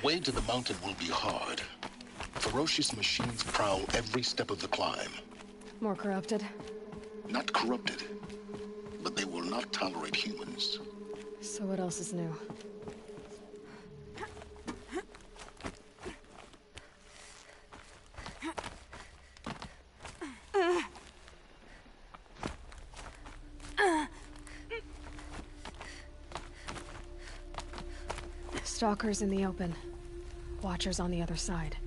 way to the mountain will be hard. Ferocious machines prowl every step of the climb. More corrupted? Not corrupted, but they will not tolerate humans. So what else is new? Stalkers in the open. Watchers on the other side.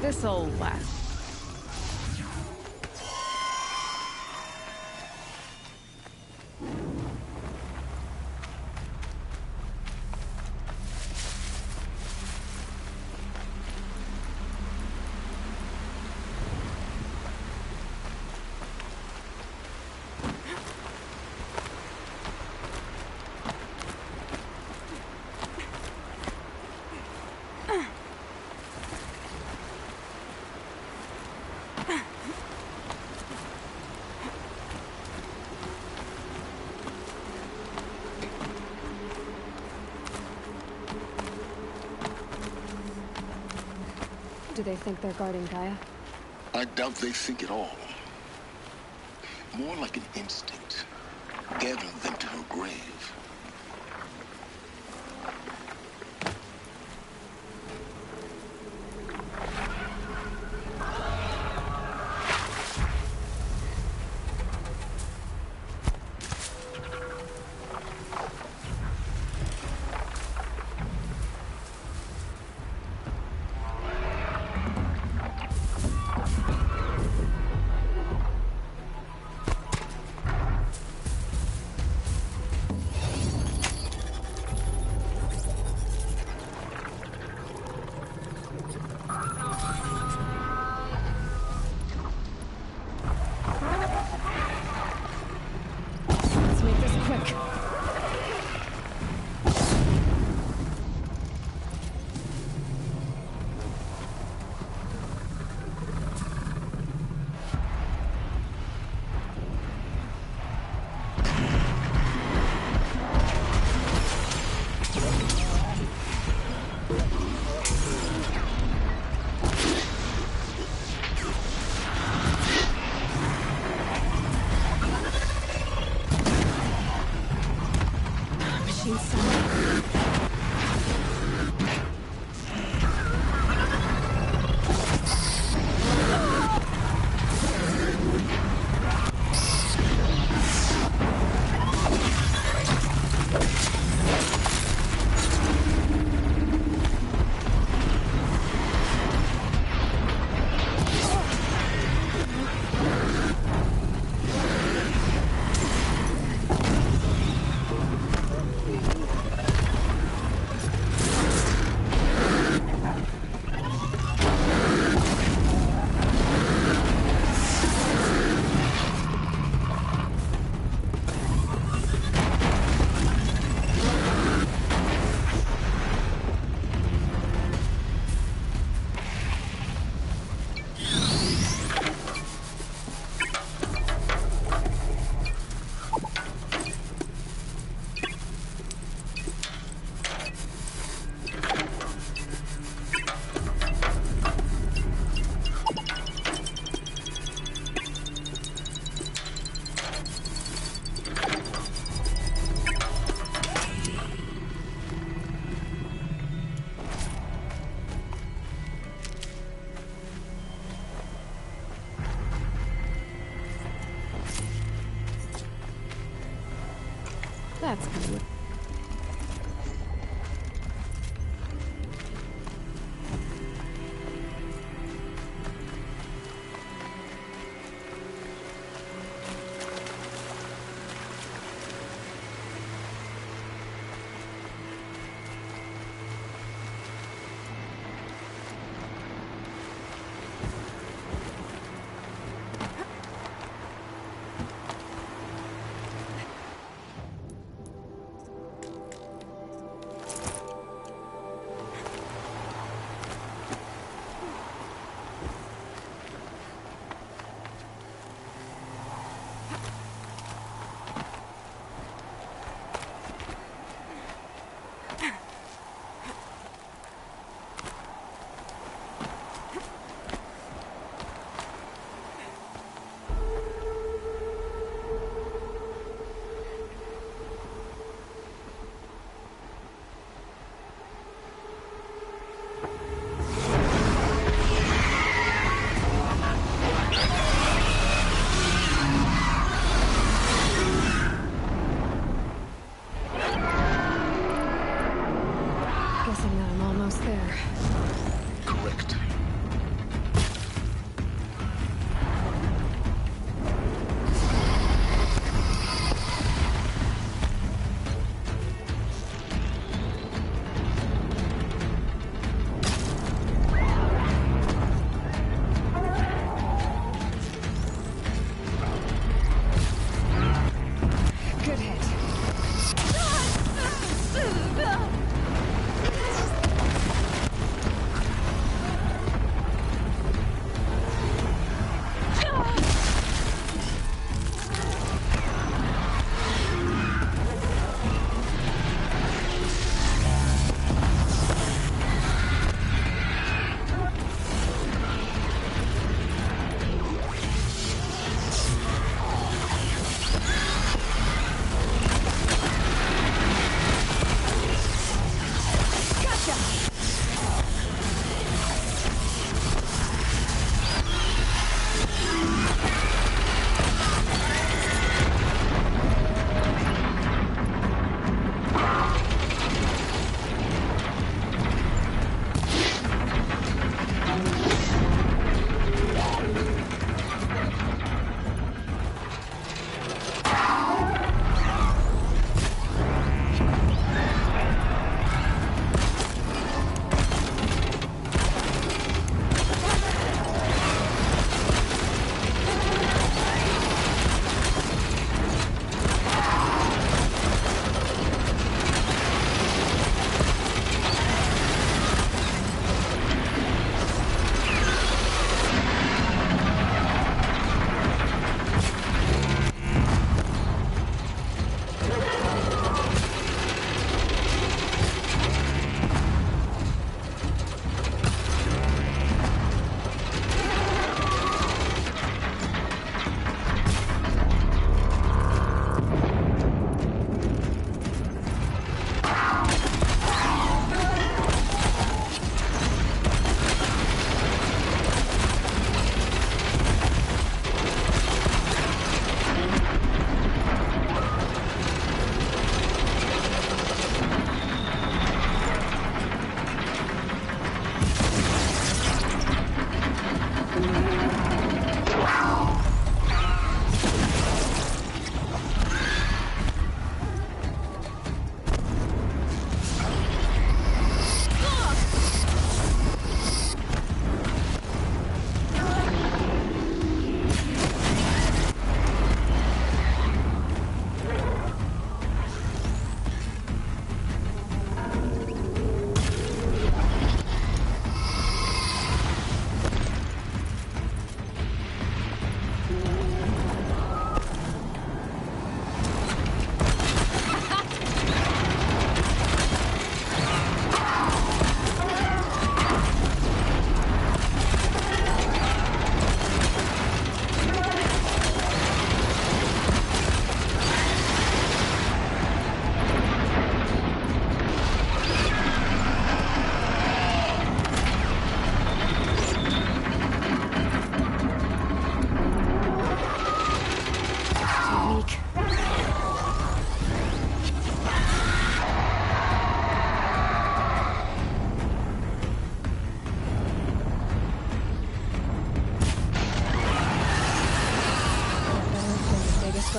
This'll last. Do they think they're guarding Gaia? I doubt they think at all. More like an instinct, gathering them to her grave. inside. That's good.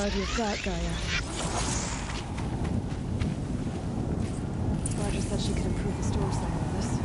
guard you've got, Gaia. Roger said she could improve the storage side of this.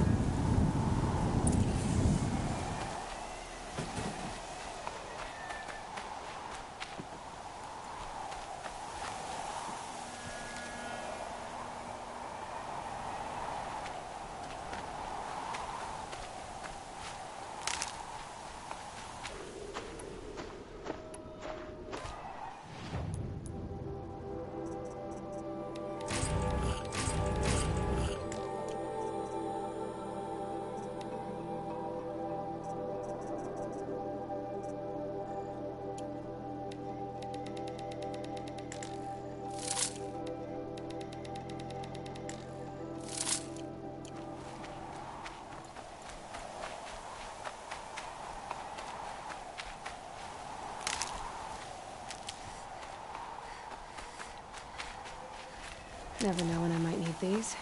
Never know when I might need these.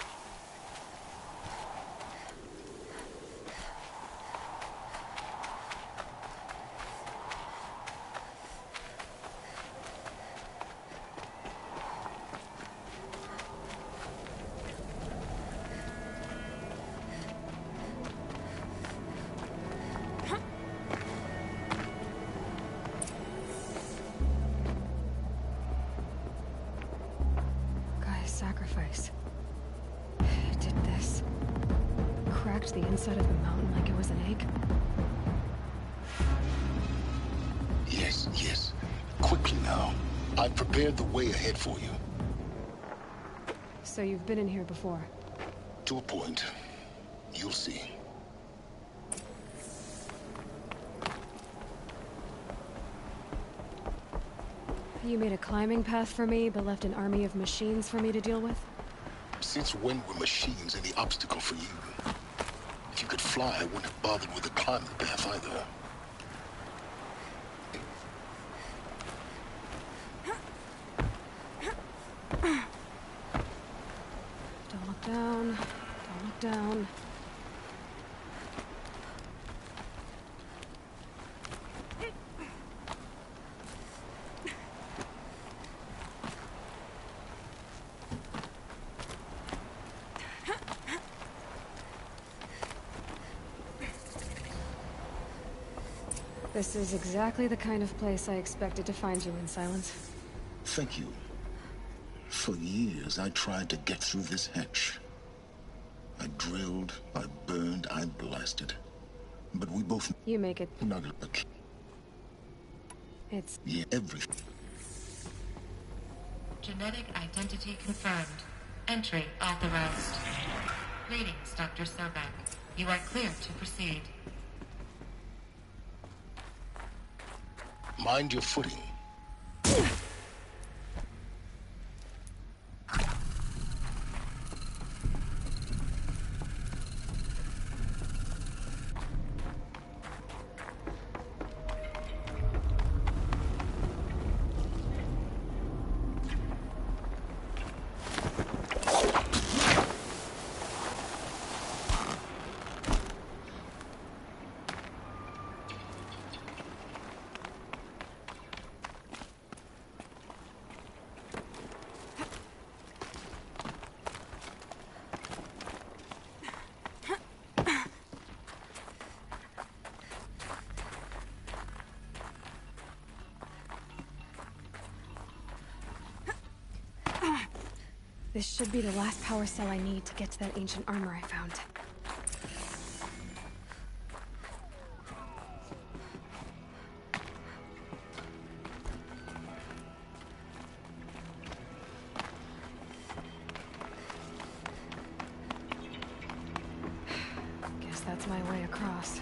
Sacrifice. It did this. Cracked the inside of the mountain like it was an egg. Yes, yes. Quickly now. I've prepared the way ahead for you. So you've been in here before? To a point. You'll see. You made a climbing path for me, but left an army of machines for me to deal with? Since when were machines any obstacle for you? If you could fly, I wouldn't have bothered with the climbing path either. Don't look down. Don't look down. This is exactly the kind of place I expected to find you in, Silence. Thank you. For years, I tried to get through this hatch. I drilled, I burned, I blasted. But we both... You make it. Not a... It's... Yeah, everything. Genetic identity confirmed. Entry authorized. Greetings, Dr. Sobek. You are clear to proceed. Mind your footing. This should be the last power cell I need to get to that ancient armor I found. Guess that's my way across.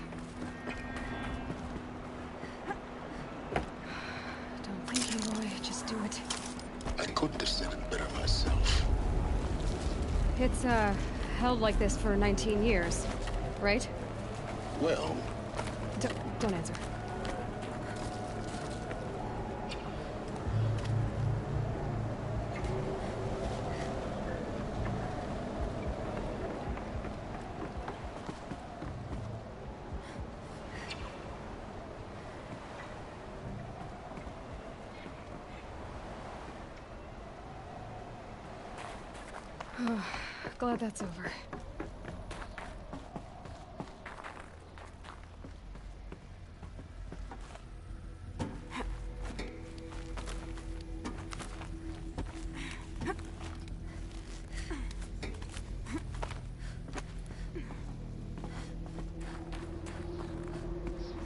Don't think, Aloy. Just do it. I couldn't have said it better myself. It's, held like this for 19 years, right? Well... Don't answer. Glad that's over.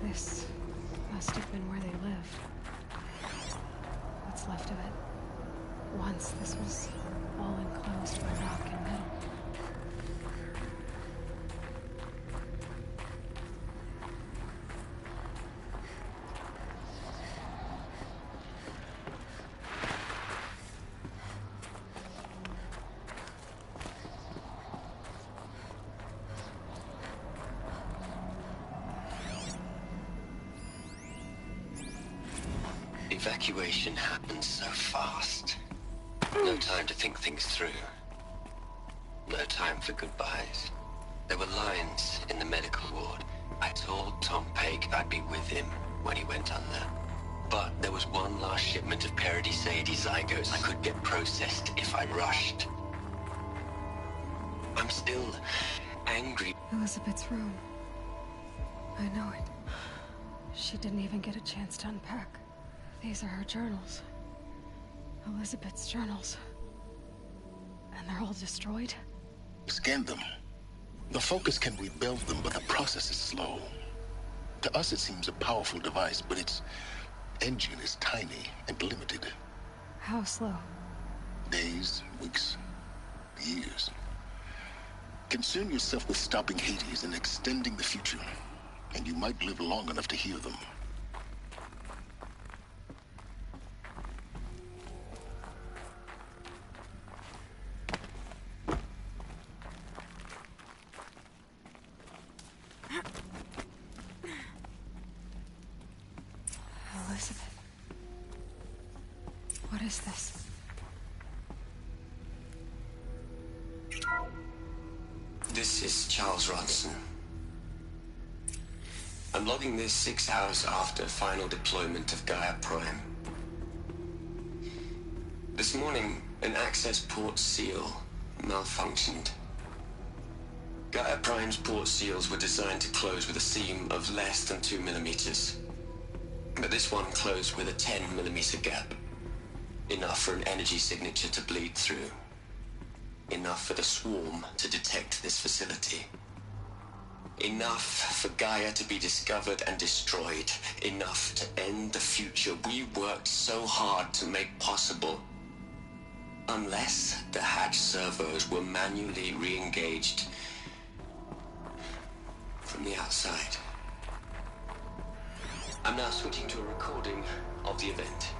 This must have been where they lived. What's left of it. Once this was all enclosed by rock and metal. Evacuation happened so fast. No time to think things through. No time for goodbyes. There were lines in the medical ward. I told Tom Pake I'd be with him when he went under. But there was one last shipment of Paradiseidae zygotes I could get processed if I rushed. I'm still angry. Elizabeth's room. I know it. She didn't even get a chance to unpack. These are her journals. Elizabeth's journals. And they're all destroyed? Scan them. The Focus can rebuild them, but the process is slow. To us, it seems a powerful device, but its engine is tiny and limited. How slow? Days, weeks, years. Concern yourself with stopping Hades and extending the future, and you might live long enough to hear them. Elizabeth. What is this? This is Charles Ronson. I'm logging this 6 hours after final deployment of Gaia Prime. This morning, an access port seal malfunctioned. Gaia Prime's port seals were designed to close with a seam of less than 2 millimeters. But this one closed with a 10 millimeter gap. Enough for an energy signature to bleed through. Enough for the swarm to detect this facility. Enough for Gaia to be discovered and destroyed. Enough to end the future we worked so hard to make possible. Unless the hatch servos were manually re-engaged from the outside. I'm now switching to a recording of the event.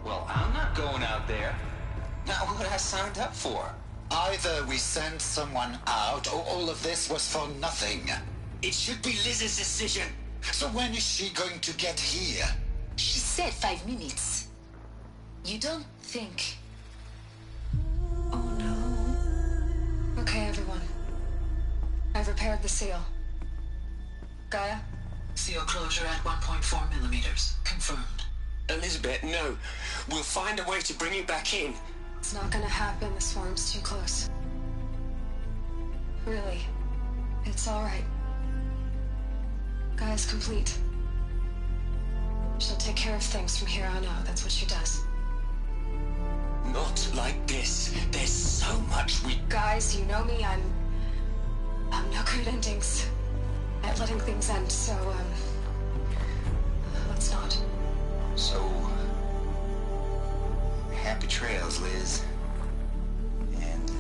Well, I'm not going out there. Not what I signed up for. Either we send someone out, or all of this was for nothing. It should be Liz's decision. So when is she going to get here? She said 5 minutes. You don't think... Oh no. Okay, everyone. I've repaired the seal. Gaia? Seal closure at 1.4 millimeters. Confirmed. Elizabeth, no. We'll find a way to bring you back in. It's not gonna happen. The swarm's too close. Really. It's alright. Gaia's complete. She'll take care of things from here on out. That's what she does. Not like this. There's so much we... Guys, you know me. I'm no good at endings. At letting things end, so, let's not. So, happy trails, Liz. And,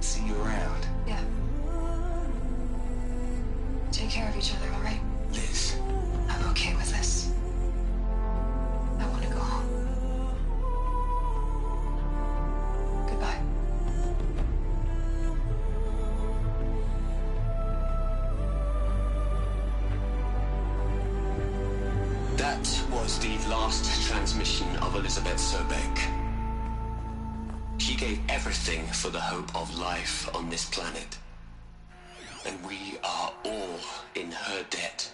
see you around. Yeah. Take care of each other, all right? Liz. I'm okay with this. I want to go home. Goodbye. That was the last transmission of Elizabeth Sobek. She gave everything for the hope of life on this planet. And we are all in her debt.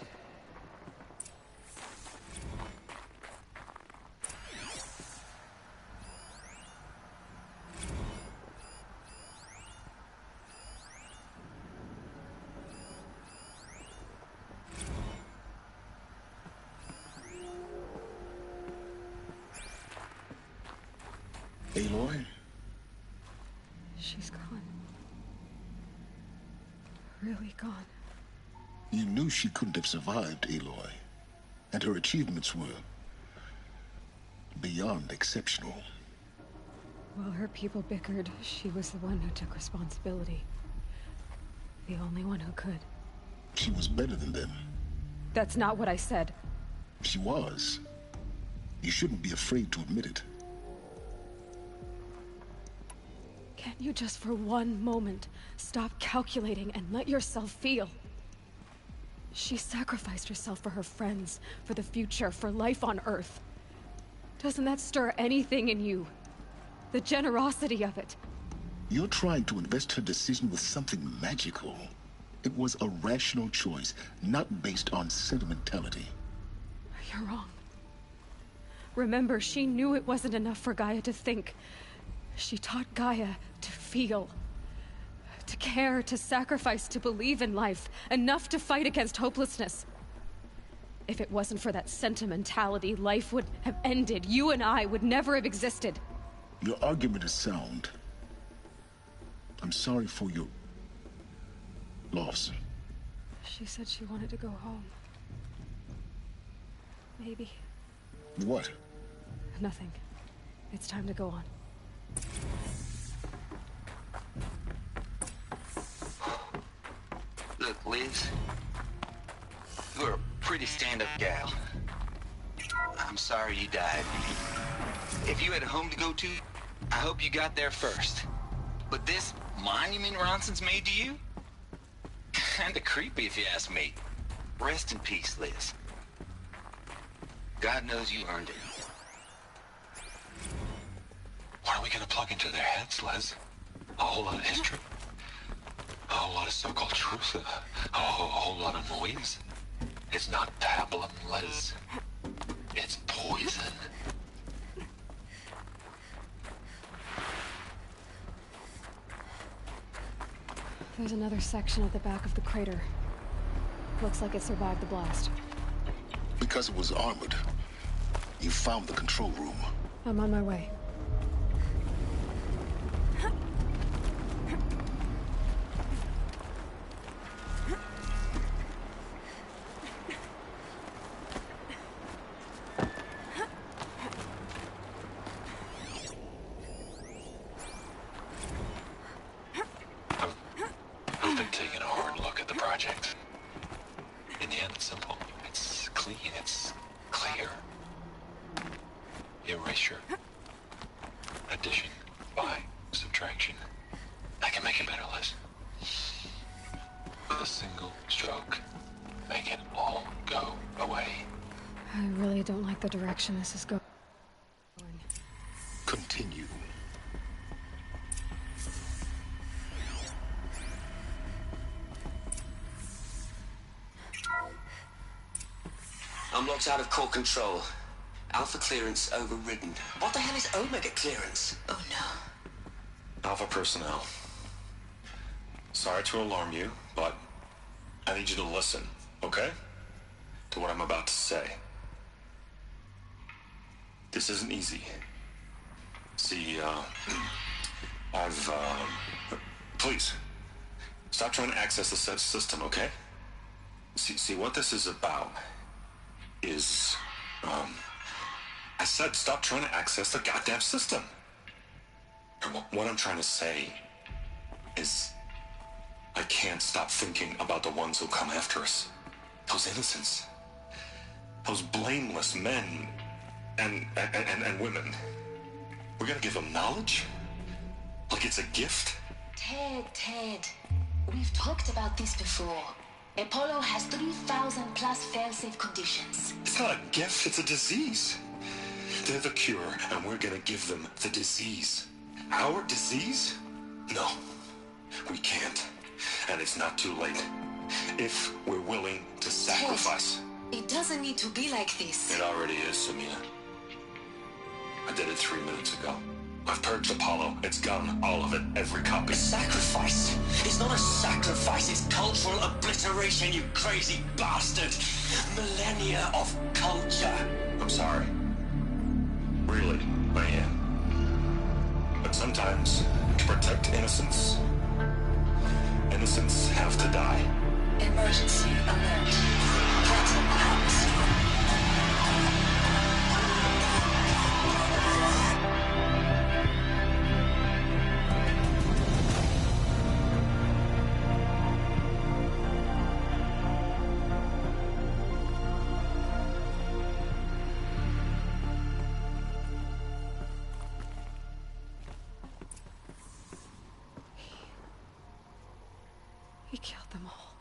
Aloy? She's gone. Really gone. You knew she couldn't have survived, Aloy. And her achievements were beyond exceptional. While her people bickered, she was the one who took responsibility. The only one who could. She was better than them. That's not what I said. She was. You shouldn't be afraid to admit it. Can't you just for one moment stop calculating and let yourself feel? She sacrificed herself for her friends, for the future, for life on Earth. Doesn't that stir anything in you? The generosity of it. You're trying to invest her decision with something magical. It was a rational choice, not based on sentimentality. You're wrong. Remember, she knew it wasn't enough for Gaia to think. She taught Gaia to feel. To care, to sacrifice, to believe in life. Enough to fight against hopelessness. If it wasn't for that sentimentality, life would have ended. You and I would never have existed. Your argument is sound. I'm sorry for your loss. She said she wanted to go home. Maybe. What? Nothing. It's time to go on. Look, Liz, you're a pretty stand-up gal. I'm sorry you died. If you had a home to go to, I hope you got there first. But this monument Ronson's made to you? Kinda creepy if you ask me. Rest in peace, Liz. God knows you earned it. What are we gonna plug into their heads, Liz? A whole lot of history? A whole lot of so-called truth? A whole lot of noise? It's not pablum, Liz. It's poison. There's another section at the back of the crater. Looks like it survived the blast. Because it was armored. You found the control room. I'm on my way. I've been taking a hard look at the project. In the end, it's simple. It's clean. It's clear. Erasure. Addition. By. Subtraction. I can make it better, Liz. With a single stroke. Make it all go away. I really don't like the direction this is going. Continue. I'm locked out of core control. Alpha clearance overridden. What the hell is Omega clearance? Oh no. Alpha personnel. Sorry to alarm you, but I need you to listen, okay? To what I'm about to say. This isn't easy. See, please, stop trying to access the system, okay? See, what this is about is, I said stop trying to access the goddamn system. And what I'm trying to say is I can't stop thinking about the ones who come after us. Those innocents. Those blameless men and women. We're gonna give them knowledge? Like it's a gift? Ted. We've talked about this before. Apollo has 3,000 plus fail-safe conditions. It's not a gift, it's a disease. They're the cure, and we're gonna give them the disease. Our disease? No, we can't. And it's not too late. If we're willing to sacrifice. Ted, it doesn't need to be like this. It already is, Samina. I did it 3 minutes ago. I've purged Apollo. It's gone. All of it. Every copy. Sacrifice? It's not a sacrifice. It's cultural obliteration, you crazy bastard. Millennia of culture. I'm sorry. Really, I am. Sometimes, to protect innocence, innocents have to die. Emergency alert. Threatened atmosphere. He killed them all.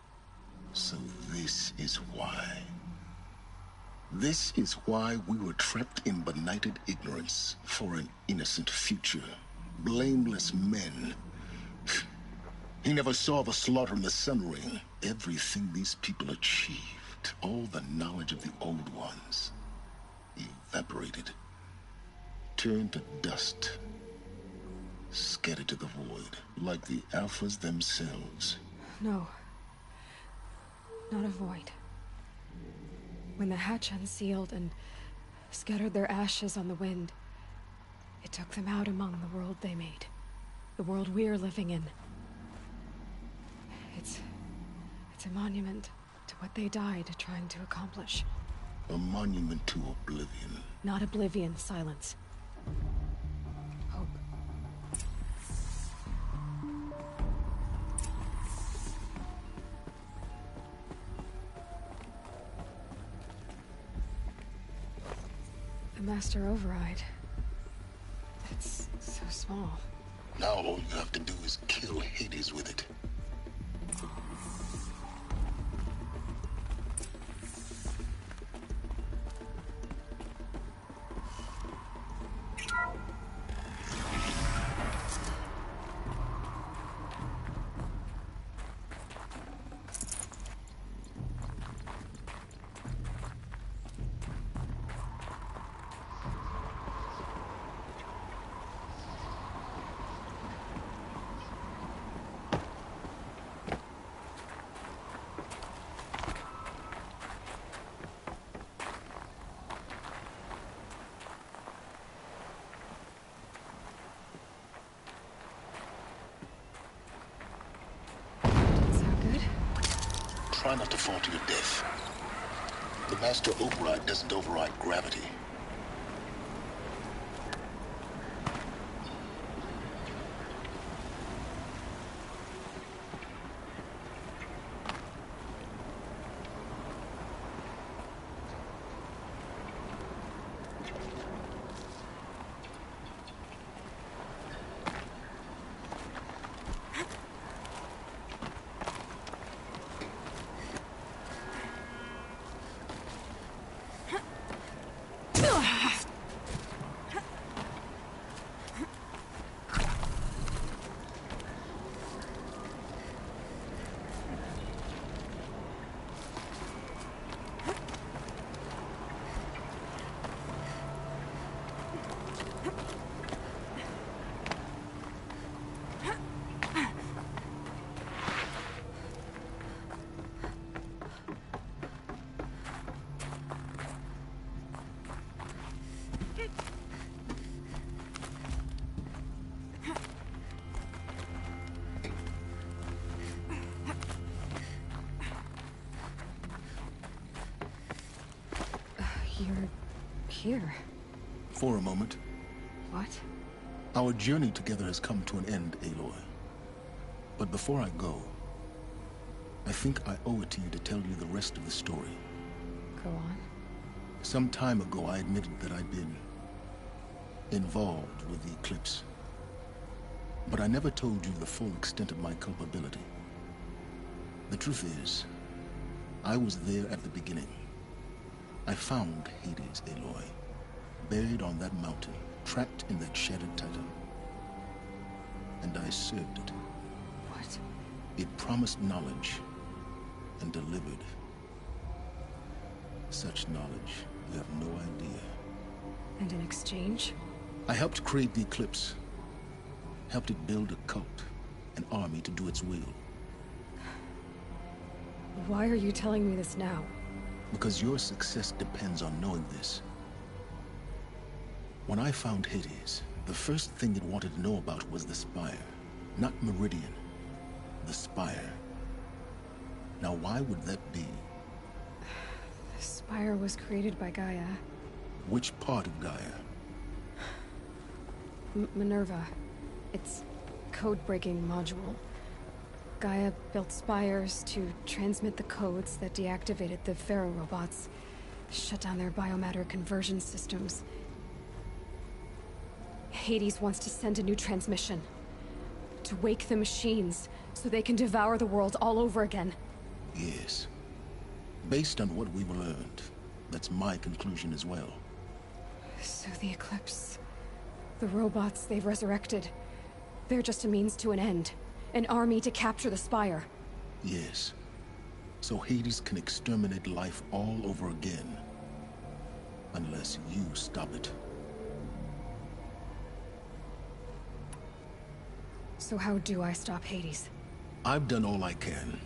So this is why. This is why we were trapped in benighted ignorance for an innocent future. Blameless men. He never saw the slaughter in the Sun Ring. Everything these people achieved, all the knowledge of the old ones, evaporated, turned to dust, scattered to the void, like the Alphas themselves. No. Not a void. When the hatch unsealed and scattered their ashes on the wind, it took them out among the world they made. The world we're living in. It's a monument to what they died trying to accomplish. A monument to oblivion. Not oblivion, silence. Hope. The Master Override. It's so small. Now all you have to do is kill Hades with it. Try not to fall to your death. The Master Override doesn't override gravity. You're here. For a moment. What? Our journey together has come to an end, Aloy. But before I go, I think I owe it to you to tell you the rest of the story. Go on. Some time ago, I admitted that I'd been involved with the Eclipse. But I never told you the full extent of my culpability. The truth is, I was there at the beginning. I found Hades, Aloy, buried on that mountain, trapped in that shattered titan. And I served it. What? It promised knowledge and delivered. Such knowledge, you have no idea. And in exchange? I helped create the Eclipse. Helped it build a cult, an army to do its will. Why are you telling me this now? Because your success depends on knowing this. When I found Hades, The first thing it wanted to know about was the Spire. Not Meridian. The Spire. Now, why would that be? The Spire was created by Gaia. Which part of Gaia? Minerva. It's code-breaking module. Gaia built spires to transmit the codes that deactivated the Pharaoh robots, shut down their biomatter conversion systems. Hades wants to send a new transmission. To wake the machines, so they can devour the world all over again. Yes. Based on what we've learned, that's my conclusion as well. So the Eclipse... the robots they've resurrected... they're just a means to an end. An army to capture the Spire. Yes. So Hades can exterminate life all over again. Unless you stop it. So how do I stop Hades? I've done all I can.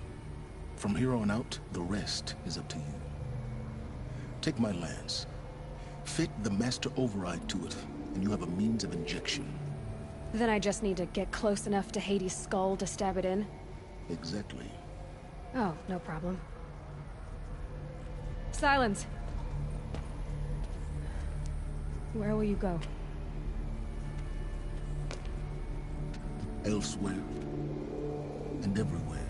From here on out, the rest is up to you. Take my lance. Fit the Master Override to it, and you have a means of injection. Then I just need to get close enough to Hades' skull to stab it in? Exactly. Oh, no problem. Silence! Where will you go? Elsewhere. And everywhere.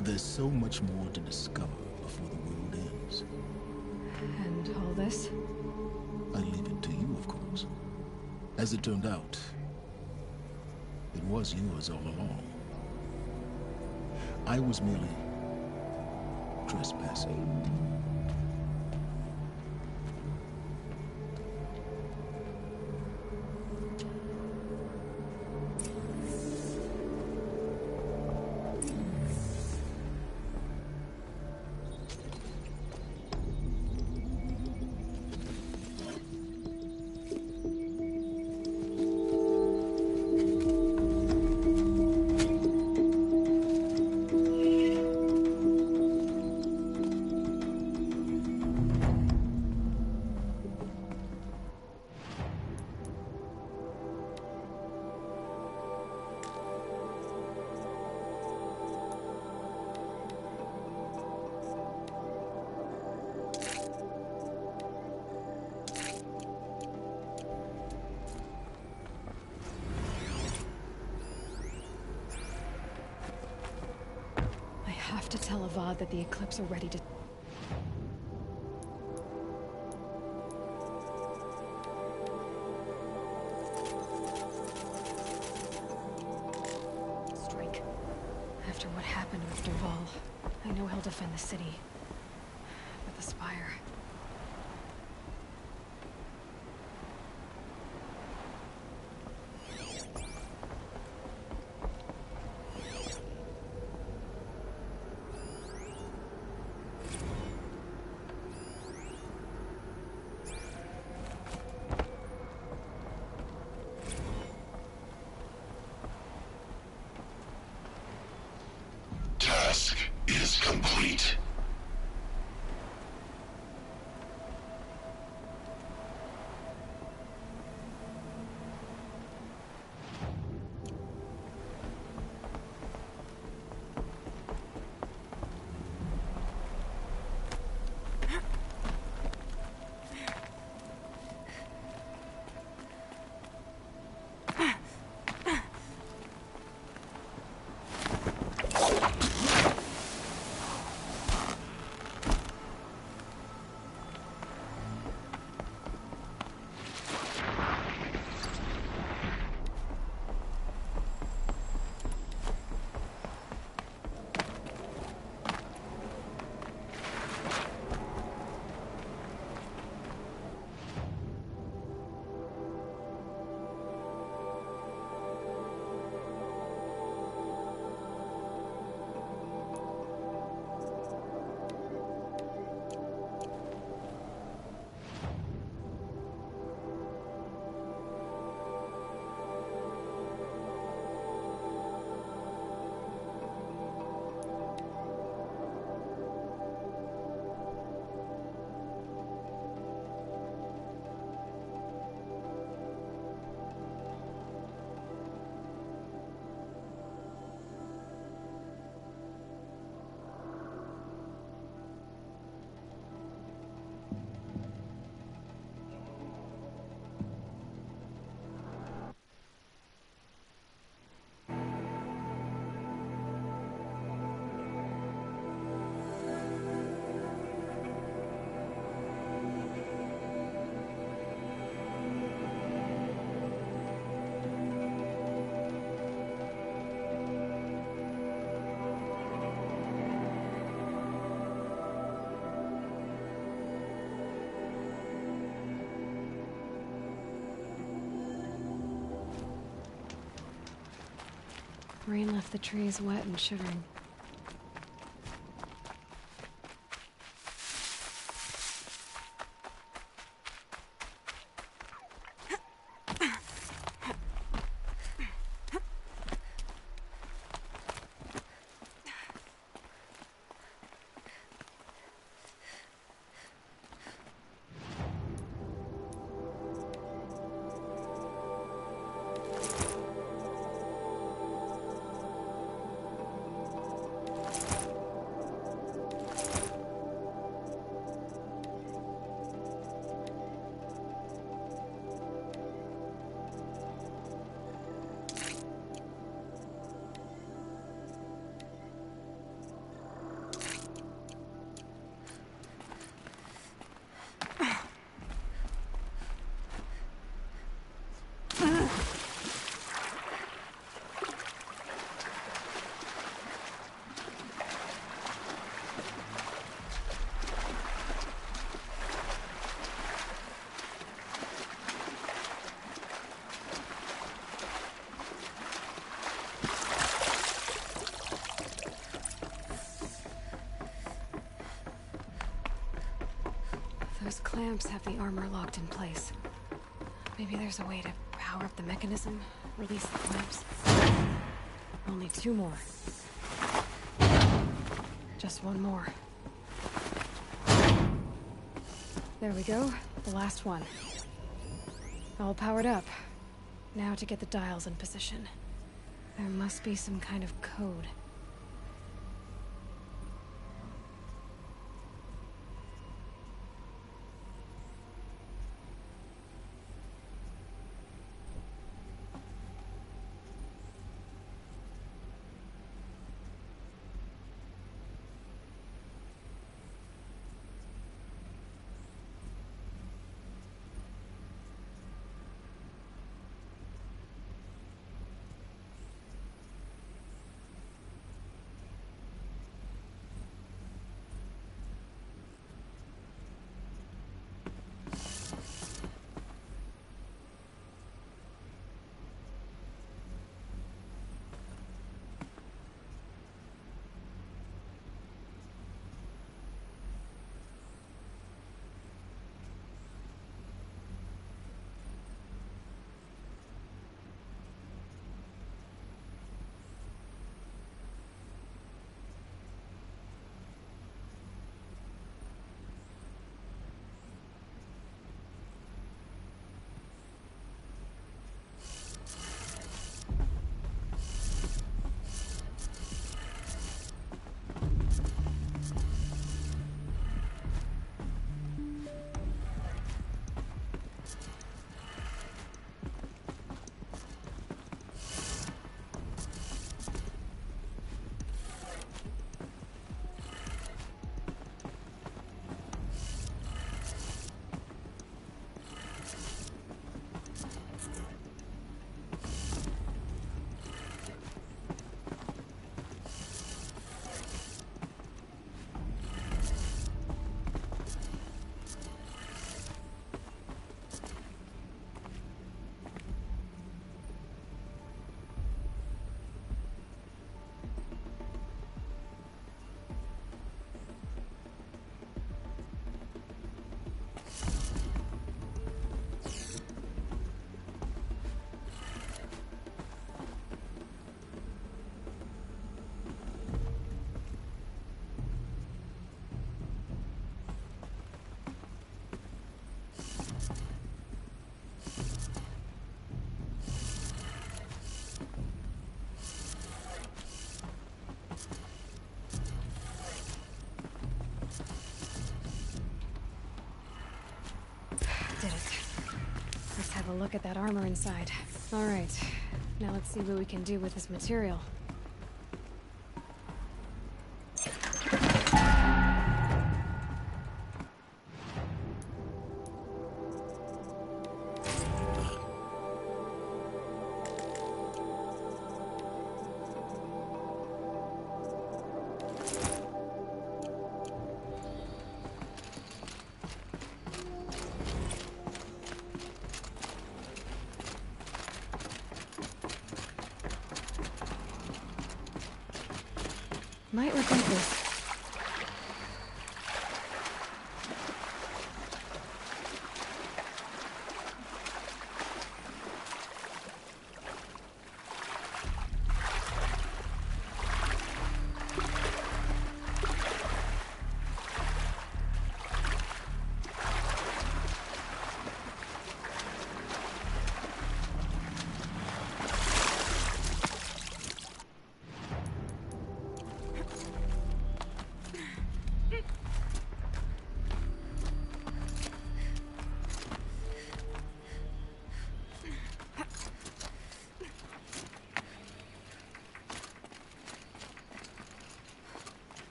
There's so much more to discover before the world ends. And all this? I leave it to you, of course. As it turned out, it was yours all along. I was merely trespassing. I have to tell Avad that the Eclipse are ready to... strike. After what happened with Dervahl, I know he'll defend the city. But the Spire... Task is complete. Rain left the trees wet and shivering. Those clamps have the armor locked in place. Maybe there's a way to power up the mechanism, release the clamps. Only 2 more. Just 1 more. There we go, the last one. All powered up. Now to get the dials in position. There must be some kind of code. Have a look at that armor inside. All right, now let's see what we can do with this material. Might regret this.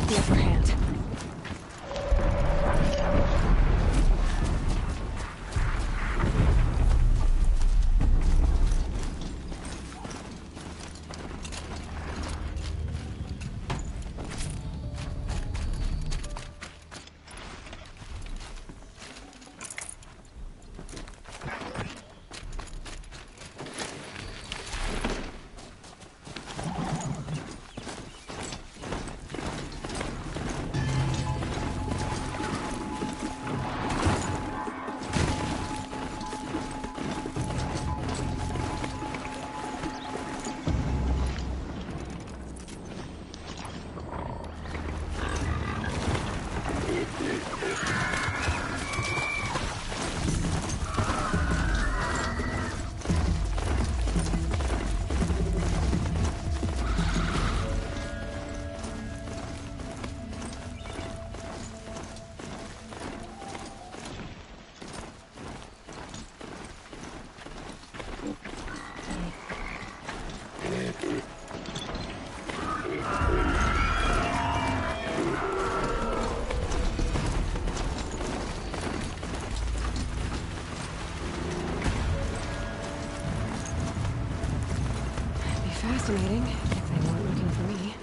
The upper hand. Fascinating, if they weren't looking for me.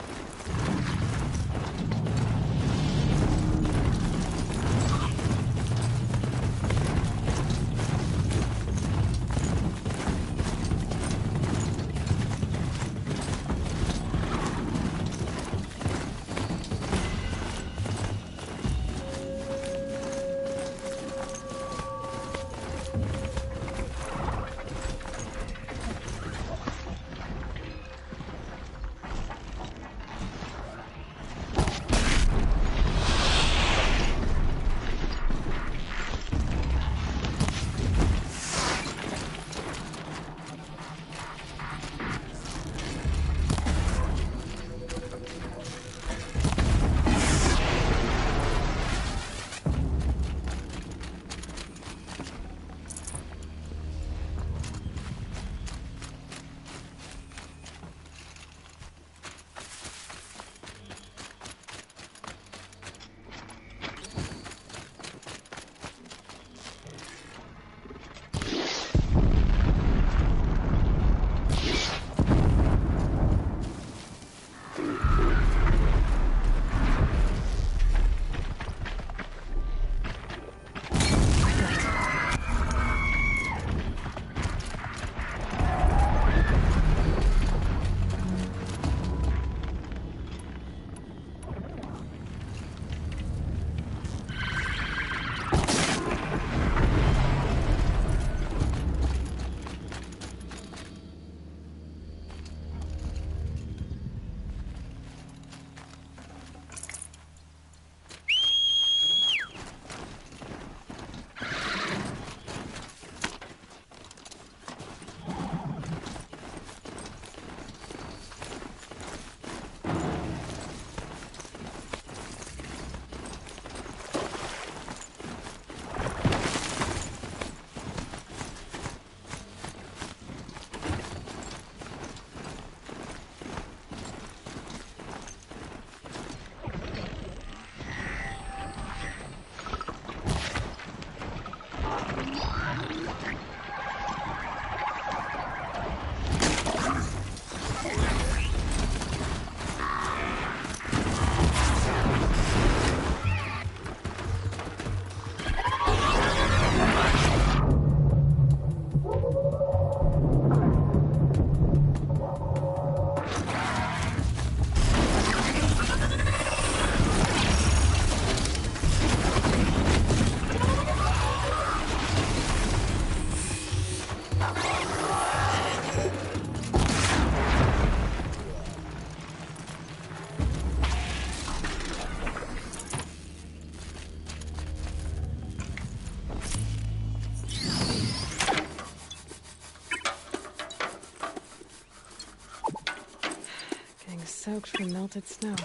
soaked from melted snow.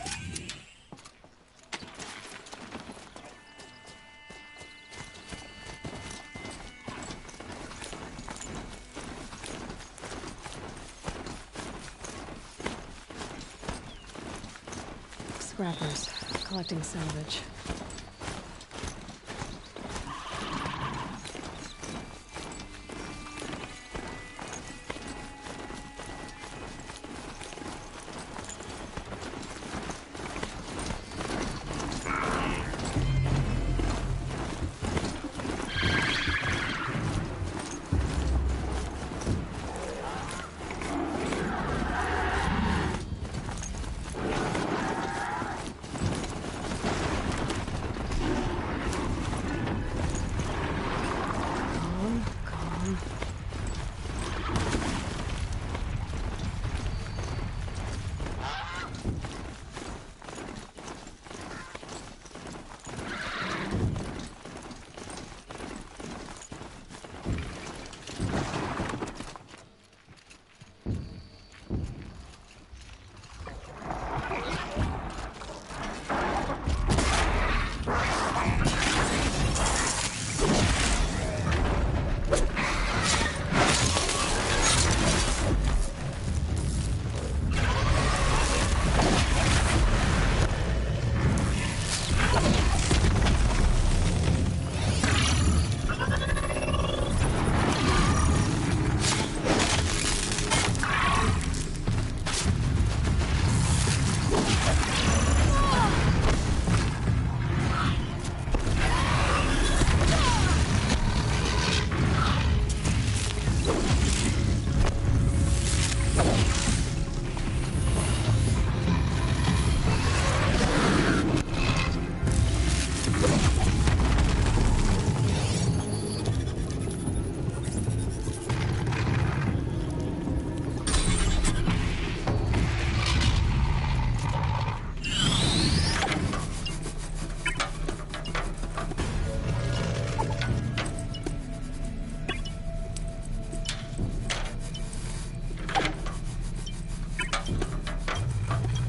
Scrappers, collecting salvage.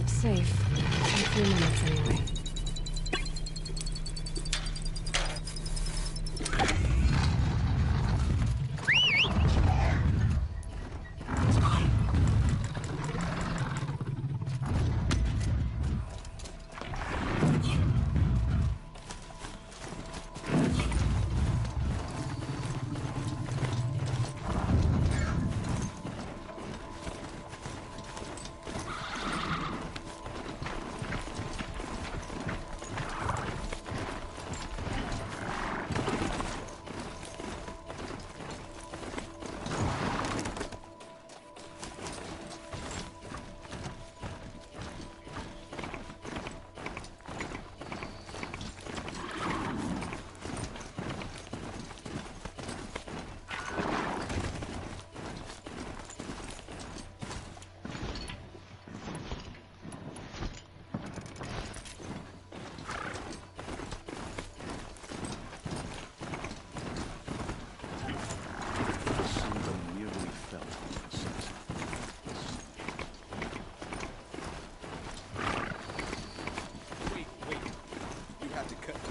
Safe. In a few minutes, anyway.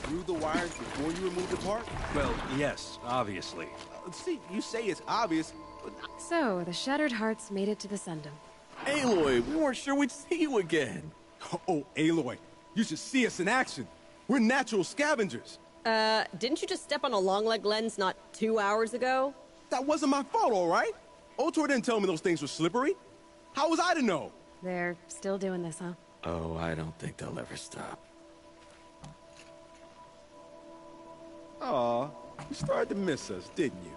Through the wires before you remove the part? Well, yes, obviously. See, you say it's obvious, but... So, the Shattered Hearts made it to the Sundom. Aloy, we weren't sure we'd see you again. Oh, Aloy, you should see us in action. We're natural scavengers. Didn't you just step on a long-leg lens not 2 hours ago? That wasn't my fault, all right? Otor didn't tell me those things were slippery. How was I to know? They're still doing this, huh? Oh, I don't think they'll ever stop. Aw, you started to miss us, didn't you?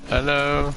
Hello.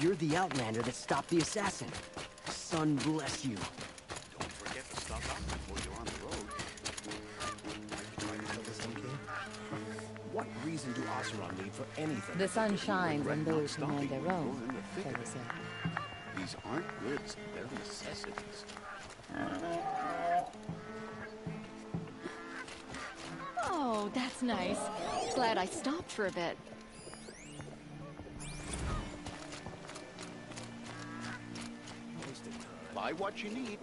You're the Outlander that stopped the assassin. Sun bless you. Don't forget to stock up before you're on the road. Are you trying to kill this young kid? What reason do Oseram need for anything? The sun shines on Regret those who not mind stopping their when own, you're in the thick so of they it. say. These aren't goods, they're necessities. Oh, that's nice. Glad I stopped for a bit. Buy what you need.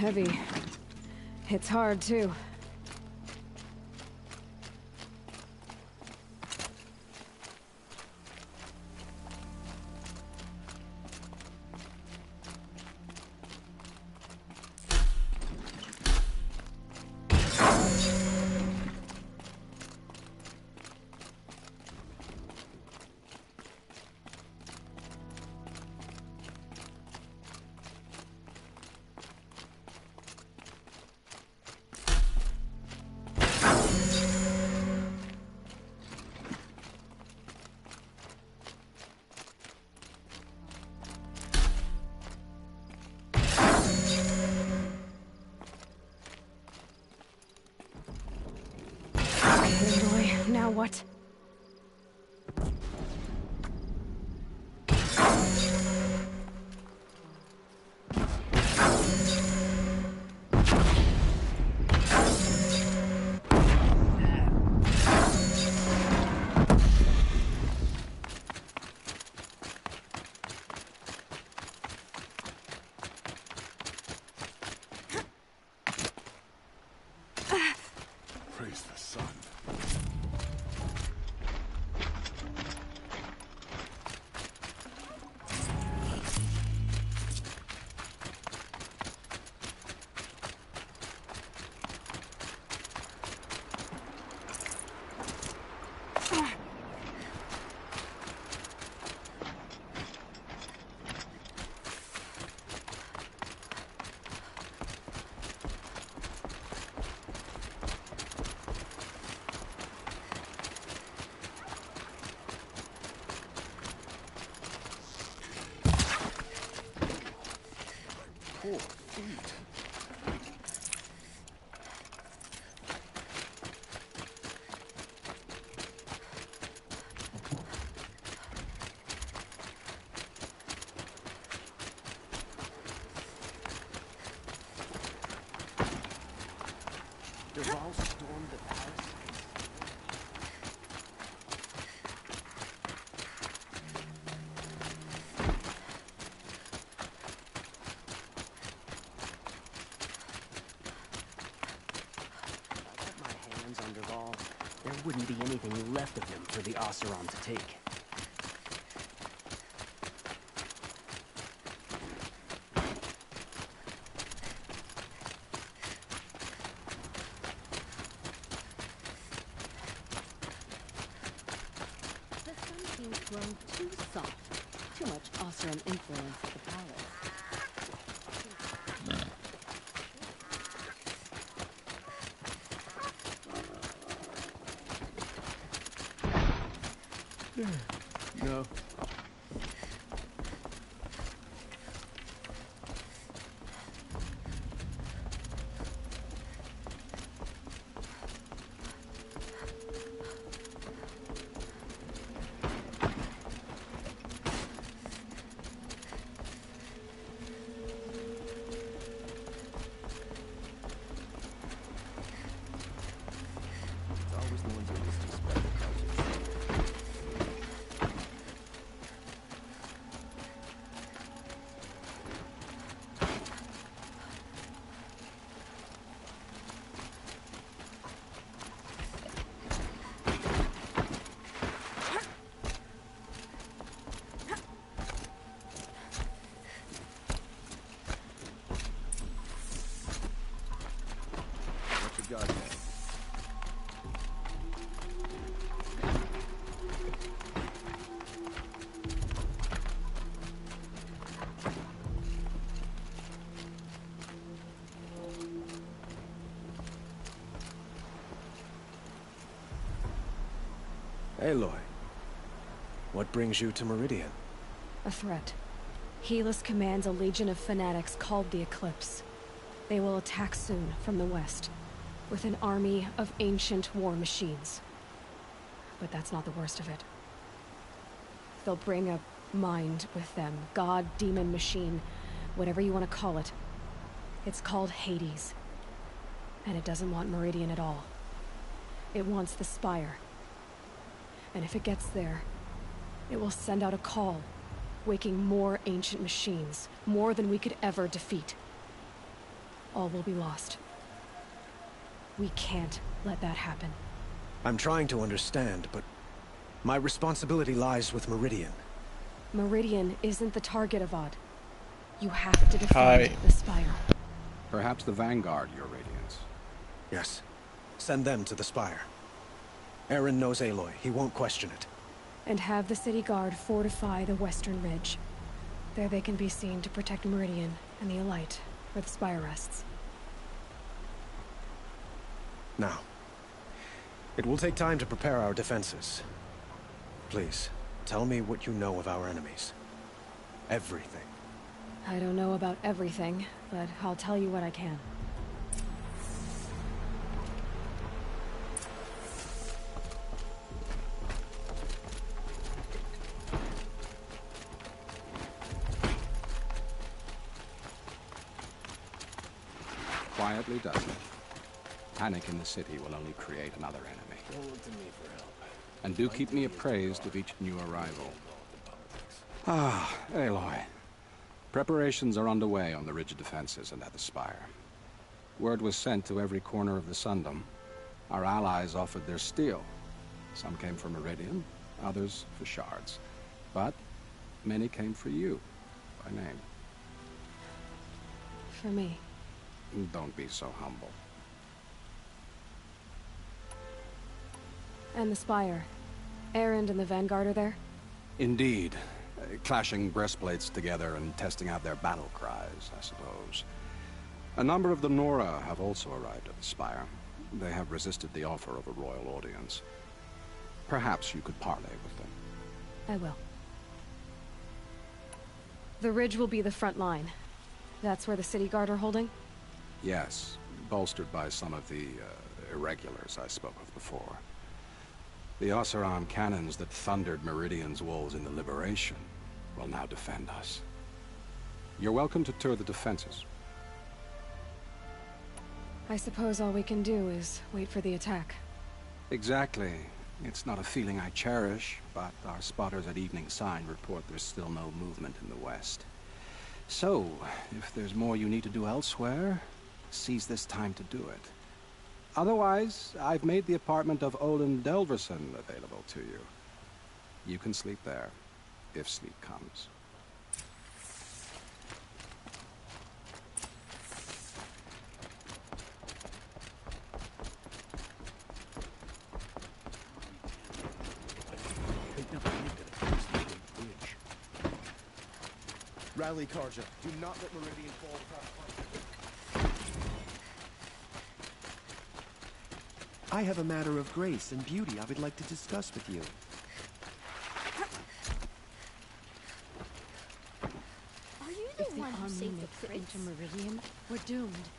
heavy. It's hard, too. Now what? Praise the sun. Poor feet. Dervahl stormed the palace. On Dervahl, there wouldn't be anything left of him for the Oseram to take. The sun seems grown too soft. Too much Oseram influence at the palace. No. It's always the ones who least expect the culture. What you got there? Aloy, what brings you to Meridian? A threat. Helis commands a legion of fanatics called the Eclipse. They will attack soon from the west, with an army of ancient war machines. But that's not the worst of it. They'll bring a mind with them. God, demon, machine, whatever you want to call it. It's called Hades. And it doesn't want Meridian at all. It wants the Spire. And if it gets there, it will send out a call, waking more ancient machines, more than we could ever defeat. all will be lost. We can't let that happen. I'm trying to understand, but my responsibility lies with Meridian. Meridian isn't the target, Avad. You have to defend the Spire. Perhaps the Vanguard, Your Radiance. Yes. Send them to the Spire. Aaron knows Aloy. He won't question it. And have the City Guard fortify the Western Ridge. There they can be seen to protect Meridian and the Elite, where the Spire rests. Now, it will take time to prepare our defenses. Please, tell me what you know of our enemies. Everything. I don't know about everything, but I'll tell you what I can. Quietly done. Panic in the city will only create another enemy. Don't look to me for help. And do keep me appraised of each new arrival. Ah, Aloy. Preparations are underway on the ridge defenses and at the Spire. Word was sent to every corner of the Sundom. Our allies offered their steel. Some came for Meridian, others for shards. But many came for you, by name. For me. Don't be so humble. And the Spire. Erend and the Vanguard are there? Indeed. Clashing breastplates together and testing out their battle cries, I suppose. A number of the Nora have also arrived at the Spire. They have resisted the offer of a royal audience. Perhaps you could parley with them. I will. The ridge will be the front line. That's where the City Guard are holding? Yes, bolstered by some of the irregulars I spoke of before. The Oseram cannons that thundered Meridian's walls in the Liberation will now defend us. You're welcome to tour the defenses. I suppose all we can do is wait for the attack. Exactly. It's not a feeling I cherish, but our spotters at Evening Sign report there's still no movement in the west. So, if there's more you need to do elsewhere, seize this time to do it. Otherwise, I've made the apartment of Olin Delverson available to you. You can sleep there, if sleep comes. Rally, Karja. Do not let Meridian fall without I have a matter of grace and beauty I would like to discuss with you. Are you the one who saved the prince? Into Meridian, we're doomed.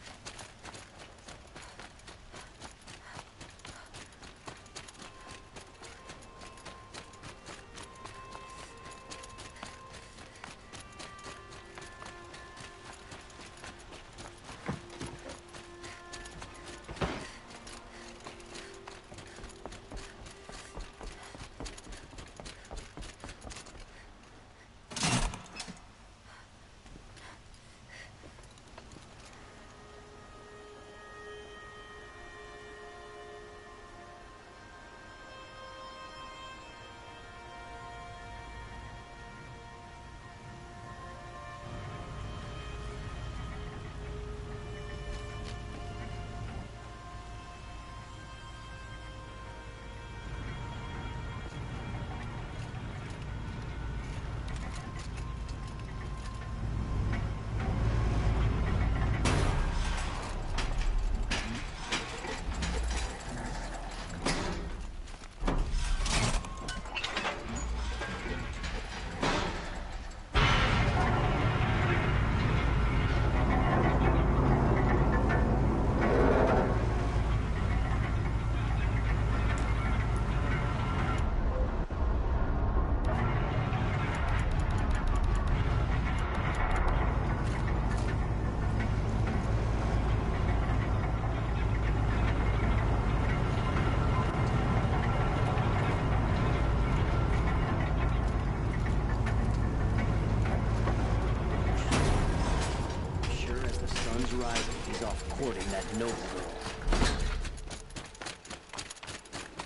sun's rising. He's off courting that noble girl.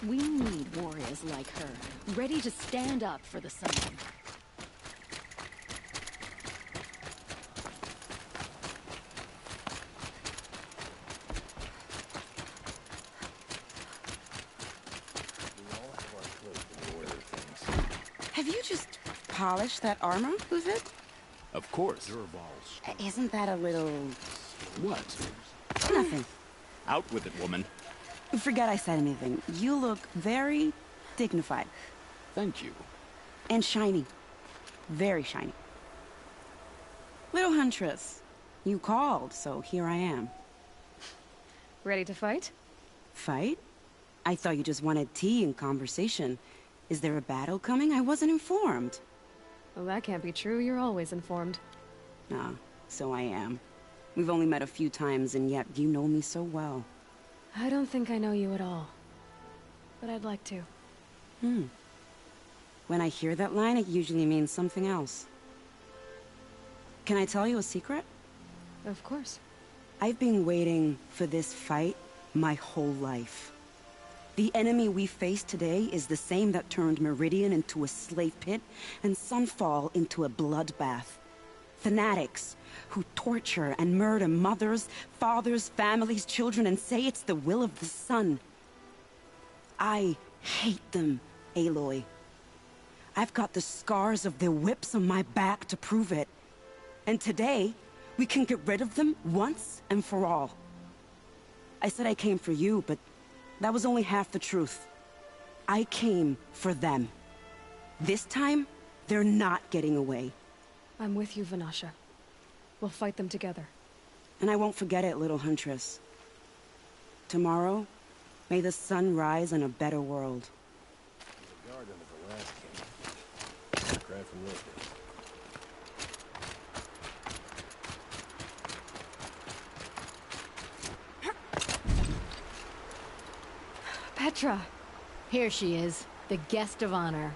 We need warriors like her, ready to stand up for the sun. Have you just polished that armor, Luther? Of course. Isn't that a little... What? Nothing. Out with it, woman. Forget I said anything. You look very dignified. Thank you. And shiny. Very shiny. Little Huntress, you called, so here I am. Ready to fight? Fight? I thought you just wanted tea and conversation. Is there a battle coming? I wasn't informed. Well, that can't be true. You're always informed. Ah, so I am. We've only met a few times, and yet you know me so well. I don't think I know you at all. But I'd like to. When I hear that line, it usually means something else. Can I tell you a secret? Of course. I've been waiting for this fight my whole life. The enemy we face today is the same that turned Meridian into a slave pit and Sunfall into a bloodbath. Fanatics who torture and murder mothers, fathers, families, children, and say it's the will of the sun. I hate them, Aloy. I've got the scars of their whips on my back to prove it. And today, we can get rid of them once and for all. I said I came for you, but that was only half the truth. I came for them. This time, they're not getting away. I'm with you, Vanasha. We'll fight them together. And I won't forget it, little Huntress. Tomorrow, may the sun rise in a better world. The guard under the last king. Grab from Lisbon. Petra! Here she is, the guest of honor.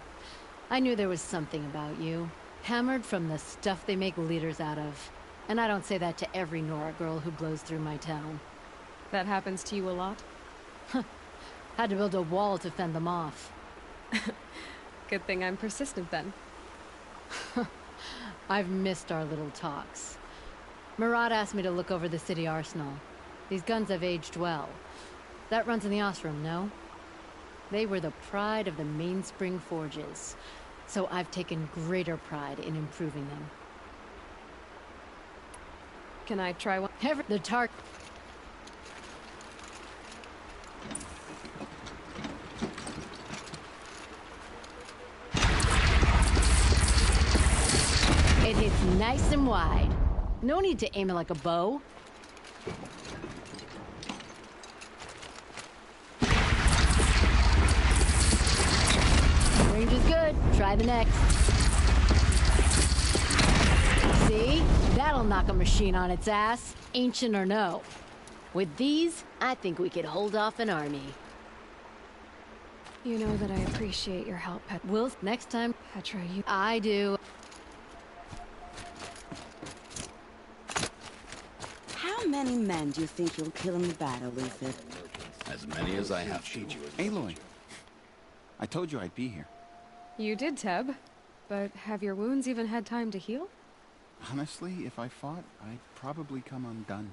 I knew there was something about you. Hammered from the stuff they make leaders out of. And I don't say that to every Nora girl who blows through my town. That happens to you a lot? Had to build a wall to fend them off. Good thing I'm persistent then. I've missed our little talks. Marat asked me to look over the city arsenal. These guns have aged well. That runs in the Osram, no? They were the pride of the Mainspring Forges. So I've taken greater pride in improving them. Can I try one? The Tark... It hits nice and wide. No need to aim it like a bow. Range is good. Try the next. See? That'll knock a machine on its ass, ancient or no. With these, I think we could hold off an army. You know that I appreciate your help, Will, next time... Petra, you... I do. How many men do you think you'll kill in the battle, Luther? As many as I have to. Aloy, I told you I'd be here. You did, Teb. But have your wounds even had time to heal? Honestly, if I fought, I'd probably come undone.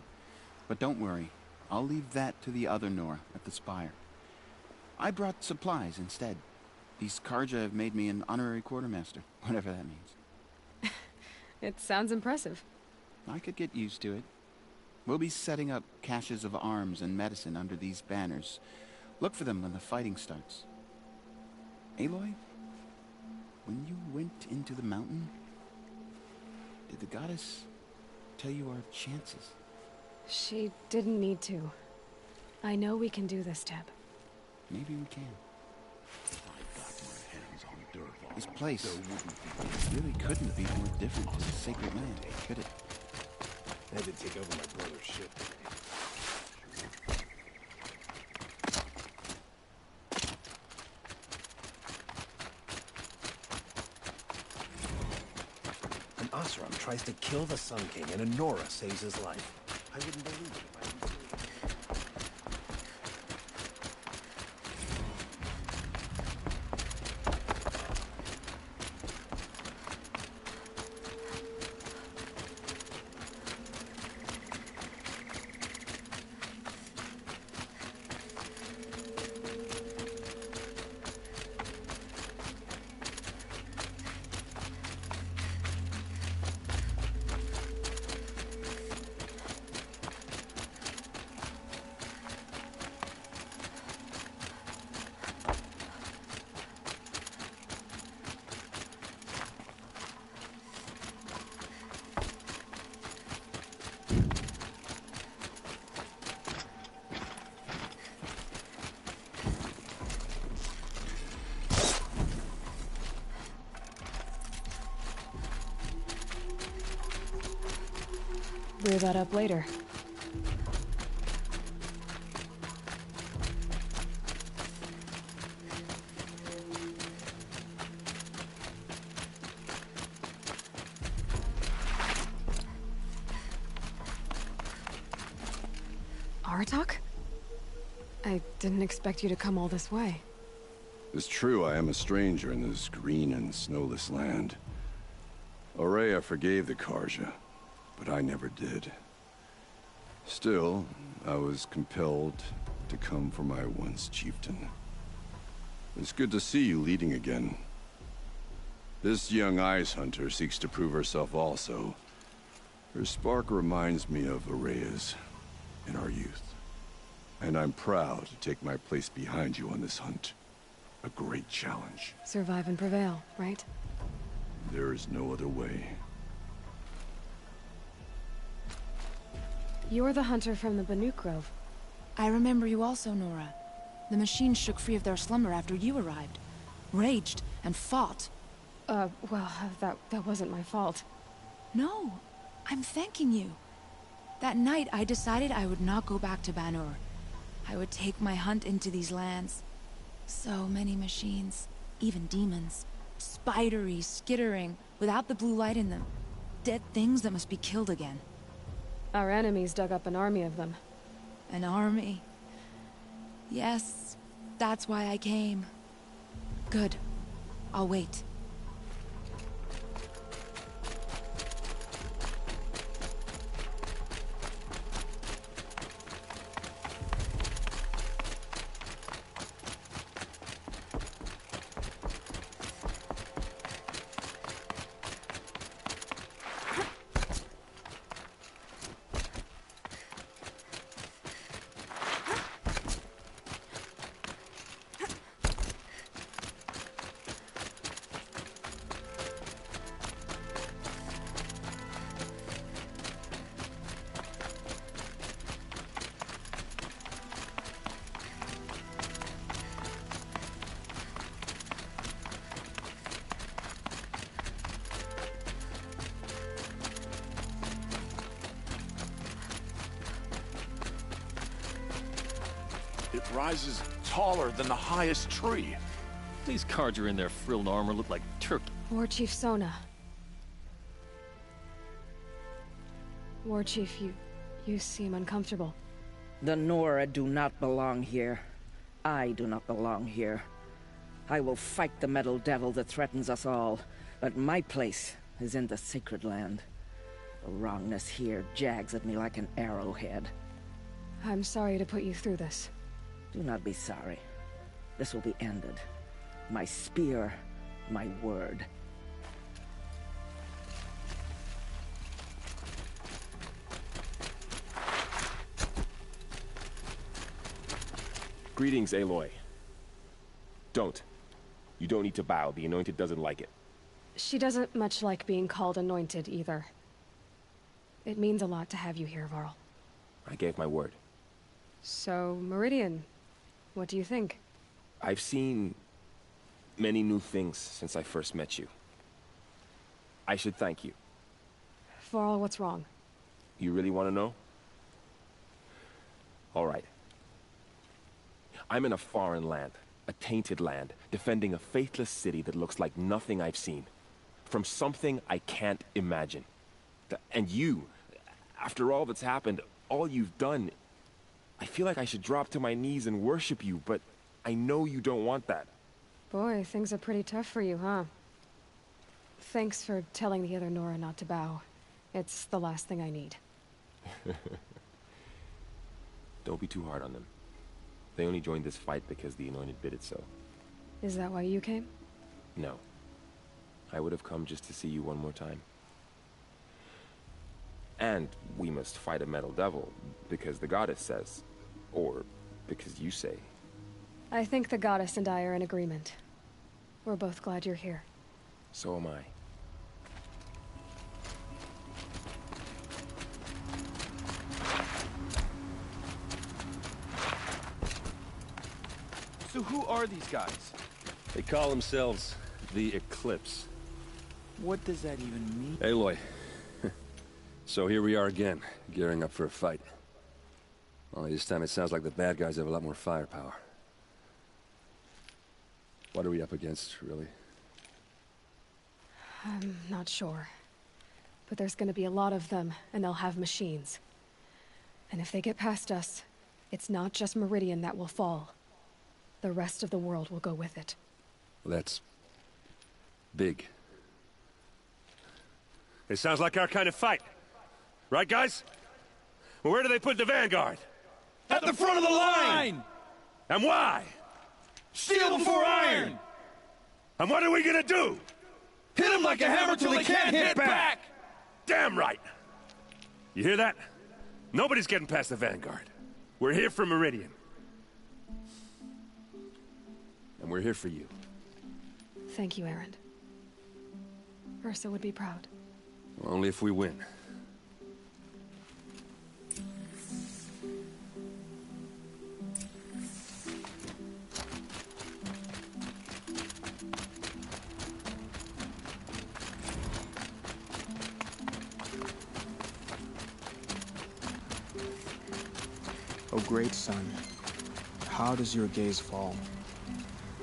But don't worry, I'll leave that to the other Nora at the Spire. I brought supplies instead. These Karja have made me an honorary quartermaster, whatever that means. It sounds impressive. I could get used to it. We'll be setting up caches of arms and medicine under these banners. Look for them when the fighting starts. Aloy, when you went into the mountain, did the goddess tell you our chances? She didn't need to. I know we can do this, Teb. Maybe we can. This place really couldn't be more different to the sacred land, could it? I had to take over my brother's ship. An Osram tries to kill the Sun King, and a Nora saves his life. I wouldn't believe it if I didn't see it. Clear that up later. Aratak? I didn't expect you to come all this way. It's true, I am a stranger in this green and snowless land. Ourea forgave the Carja, but I never did. Still, I was compelled to come for my once chieftain. It's good to see you leading again. This young ice hunter seeks to prove herself also. Her spark reminds me of Ourea's in our youth. And I'm proud to take my place behind you on this hunt. A great challenge. Survive and prevail, right? There is no other way. You're the hunter from the Banuk Grove. I remember you also, Nora. The machines shook free of their slumber after you arrived. Raged and fought. Well, that wasn't my fault. No, I'm thanking you. That night, I decided I would not go back to Banur. I would take my hunt into these lands. So many machines, even demons. Spidery, skittering, without the blue light in them. Dead things that must be killed again. Our enemies dug up an army of them. An army? Yes, that's why I came. Good. I'll wait. It rises taller than the highest tree. These Carja in their frilled armor look like turkey. War Chief Sona. War Chief, you seem uncomfortable. The Nora do not belong here. I do not belong here. I will fight the metal devil that threatens us all, but my place is in the sacred land. The wrongness here jags at me like an arrowhead. I'm sorry to put you through this. Do not be sorry. This will be ended. My spear, my word. Greetings, Aloy. Don't. You don't need to bow. The Anointed doesn't like it. She doesn't much like being called Anointed, either. It means a lot to have you here, Varl. I gave my word. So, Meridian, what do you think? I've seen many new things since I first met you. I should thank you. Varl, what's wrong? You really want to know? All right. I'm in a foreign land, a tainted land, defending a faithless city that looks like nothing I've seen. From something I can't imagine. And you, After all that's happened, all you've done, I feel like I should drop to my knees and worship you, but I know you don't want that. Boy, things are pretty tough for you, huh? Thanks for telling the other Nora not to bow. It's the last thing I need. Don't be too hard on them. They only joined this fight because the Anointed bid it so. Is that why you came? No. I would have come just to see you one more time. And we must fight a metal devil, because the goddess says. Or because you say. I think the goddess and I are in agreement. We're both glad you're here. So am I. So who are these guys? They call themselves the Eclipse. What does that even mean? Aloy. So here we are again, gearing up for a fight. Only this time it sounds like the bad guys have a lot more firepower. What are we up against, really? I'm not sure. But there's gonna be a lot of them, and they'll have machines. And if they get past us, it's not just Meridian that will fall. The rest of the world will go with it. Well, that's big. It sounds like our kind of fight. Right, guys? Well, where do they put the Vanguard? At the front of the line! And why? Steel before iron! And what are we gonna do? Hit them like a hammer till they can't hit back! Damn right! You hear that? Nobody's getting past the Vanguard. We're here for Meridian. And we're here for you. Thank you, Erend. Ursa would be proud. Only if we win. O great sun, how does your gaze fall?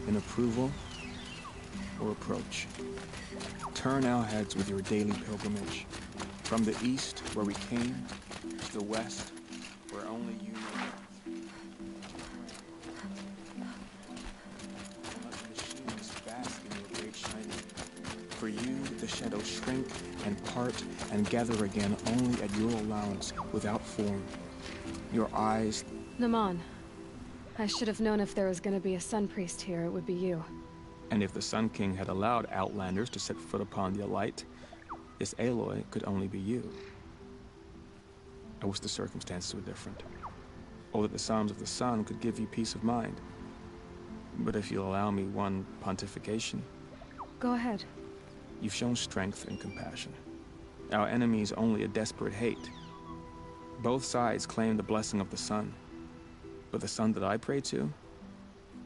In approval or approach? Turn our heads with your daily pilgrimage. From the east, where we came, to the west, where only you know. Let the machines bask in your great shining. For you, the shadows shrink and part and gather again only at your allowance, without form. Your eyes... Naman, I should have known if there was gonna be a Sun Priest here, it would be you. And if the Sun King had allowed Outlanders to set foot upon the Alight, this Aloy could only be you. I wish the circumstances were different. Or that the Psalms of the Sun could give you peace of mind. But if you'll allow me one pontification... Go ahead. You've shown strength and compassion. Our enemy's only a desperate hate. Both sides claim the blessing of the sun. But the sun that I pray to,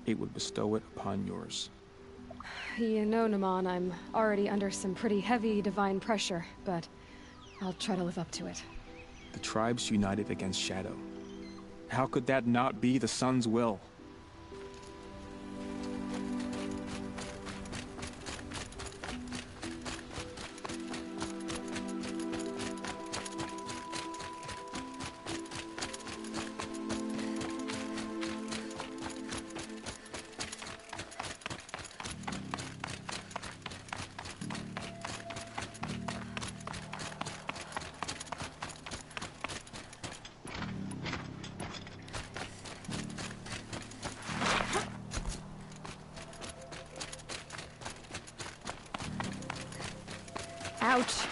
it would bestow it upon yours. You know, Naman, I'm already under some pretty heavy divine pressure, but I'll try to live up to it. The tribes united against Shadow. How could that not be the sun's will? Ouch.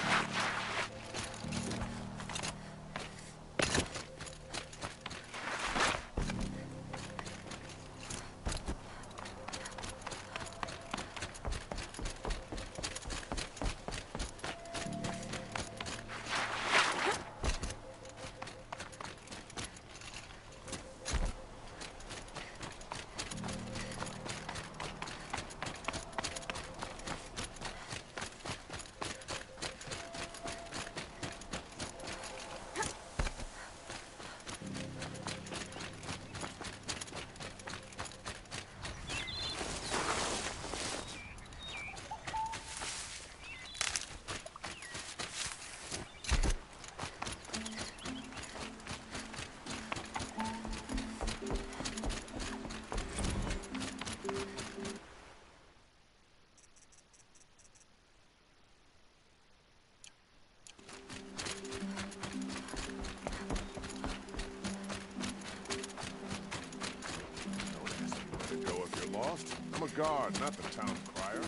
a guard, not the town crier.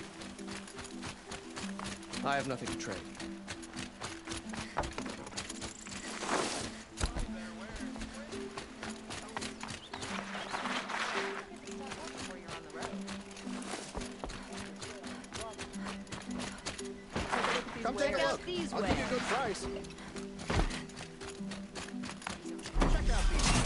I have nothing to trade. Come take a look. I'll give you a good price. Check out these.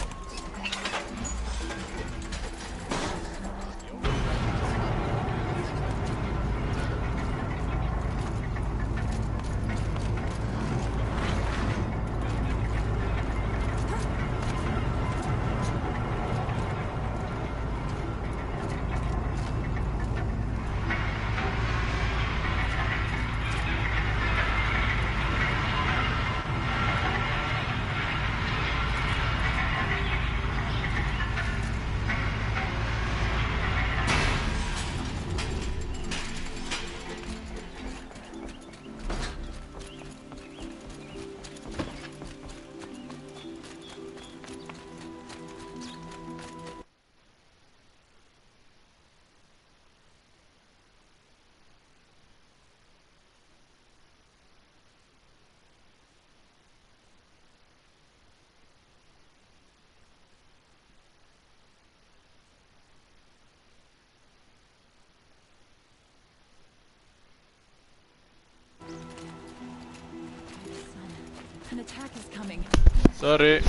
An attack is coming. Sorry.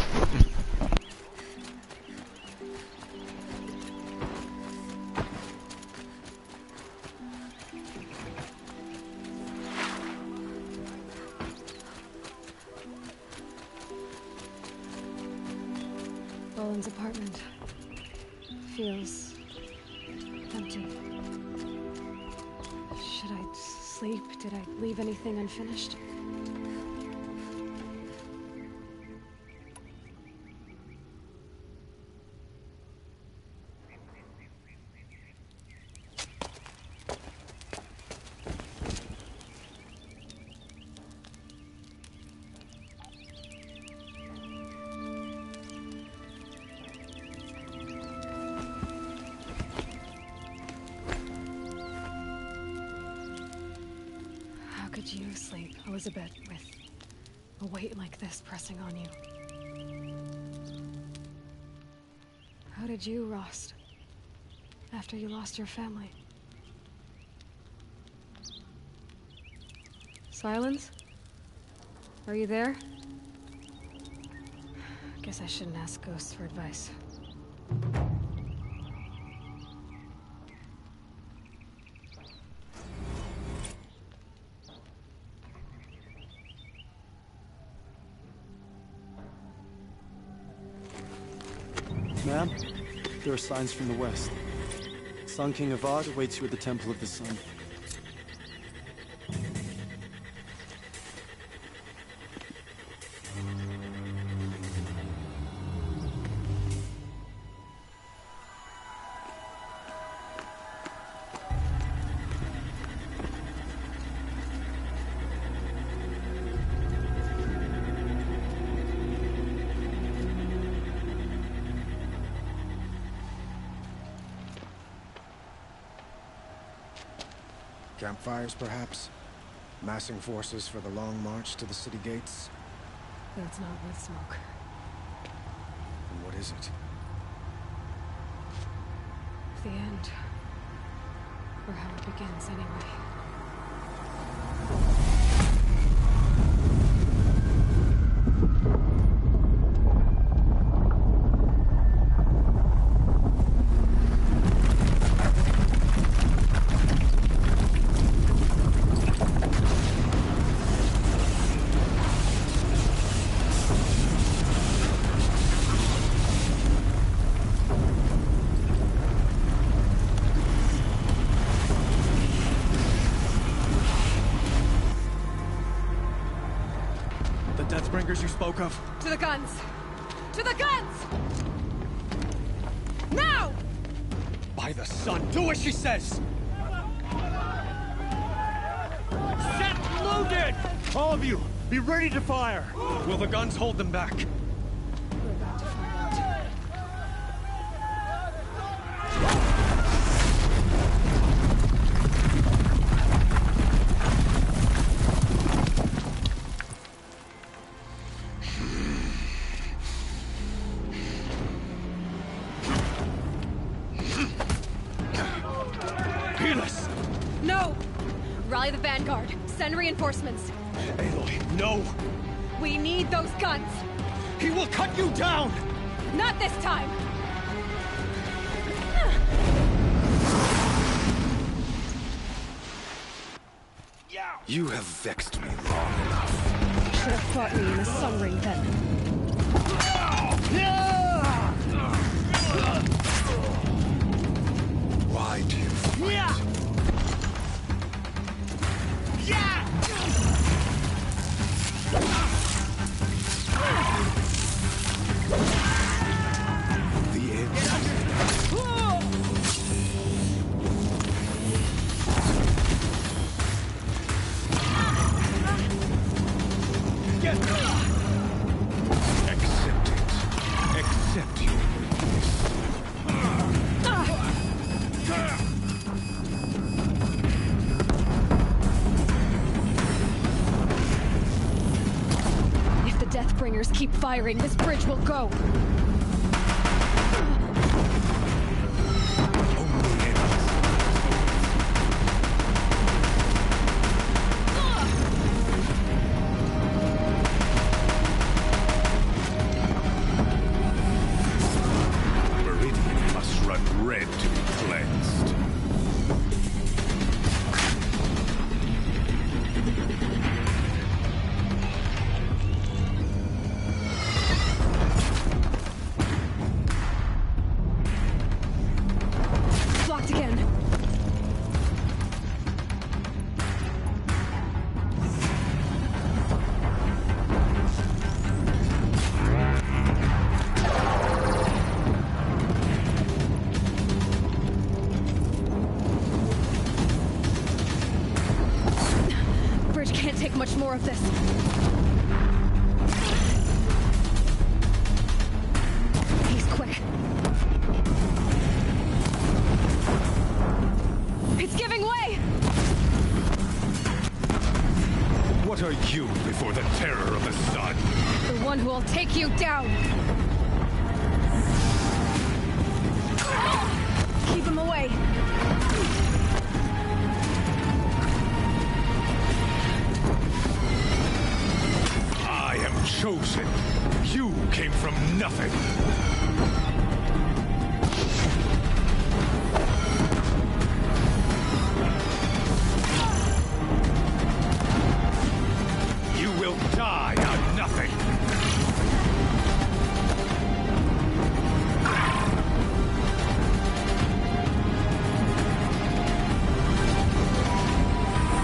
Roland's apartment feels empty. Should I sleep? Did I leave anything unfinished? How could you sleep, Elizabeth, with a weight like this pressing on you? How did you, Rost, after you lost your family? Silence? Are you there? Guess I shouldn't ask ghosts for advice. Ma'am, there are signs from the west. Sun King Avad awaits you at the Temple of the Sun. Campfires, perhaps? Massing forces for the long march to the city gates? That's not with smoke. And what is it? The end. Or how it begins, anyway. Deathbringers you spoke of? To the guns! To the guns! Now! By the sun, do as she says! Set loaded! All of you, be ready to fire! Will the guns hold them back? We're about to find out. Rally the Vanguard. Send reinforcements. Aloy, no! We need those guns! He will cut you down! Not this time! You have vexed me long enough. Should have fought me in the Sun Ring then. Why do you fight? The end. Accept it. Accept your weakness. If the Deathbringers keep firing, this bridge will go. Meridian must run red to be cleansed. Blocked again. Bridge can't take much more of this. He's quick. It's giving way! What are you before the terror of the sun? The one who will take you down! Keep him away! I am chosen. You came from nothing. You will die on nothing.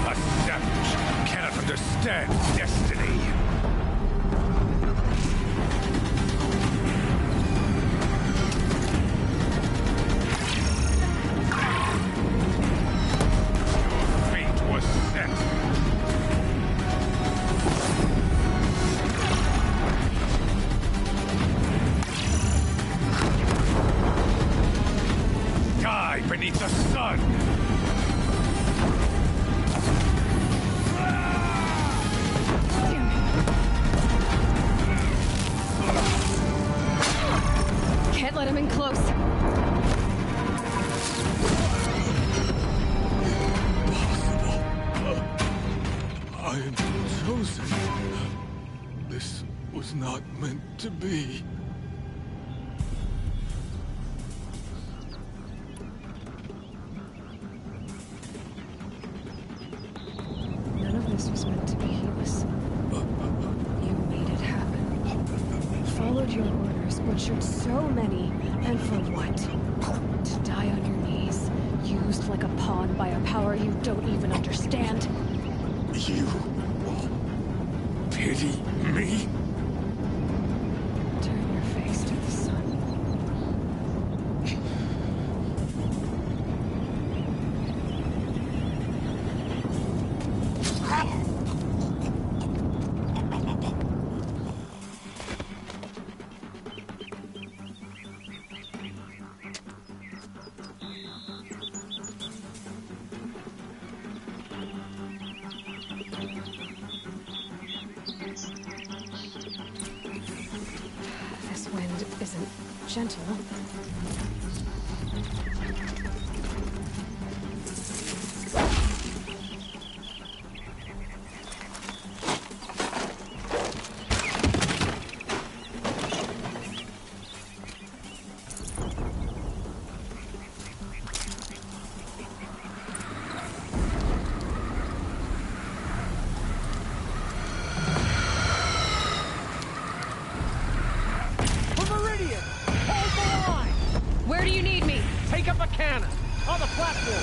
A savage cannot understand destiny. Fate was set. Die beneath the sun! Can't let him in close. I am chosen. This was not meant to be. None of this was meant to be heedless. You made it happen. Followed your orders, butchered so many, and for what? To die on your knees, used like a pawn by a power you don't even understand. You pity me? Turn your face to the sun. This wind isn't gentle. Take up a cannon! On the platform!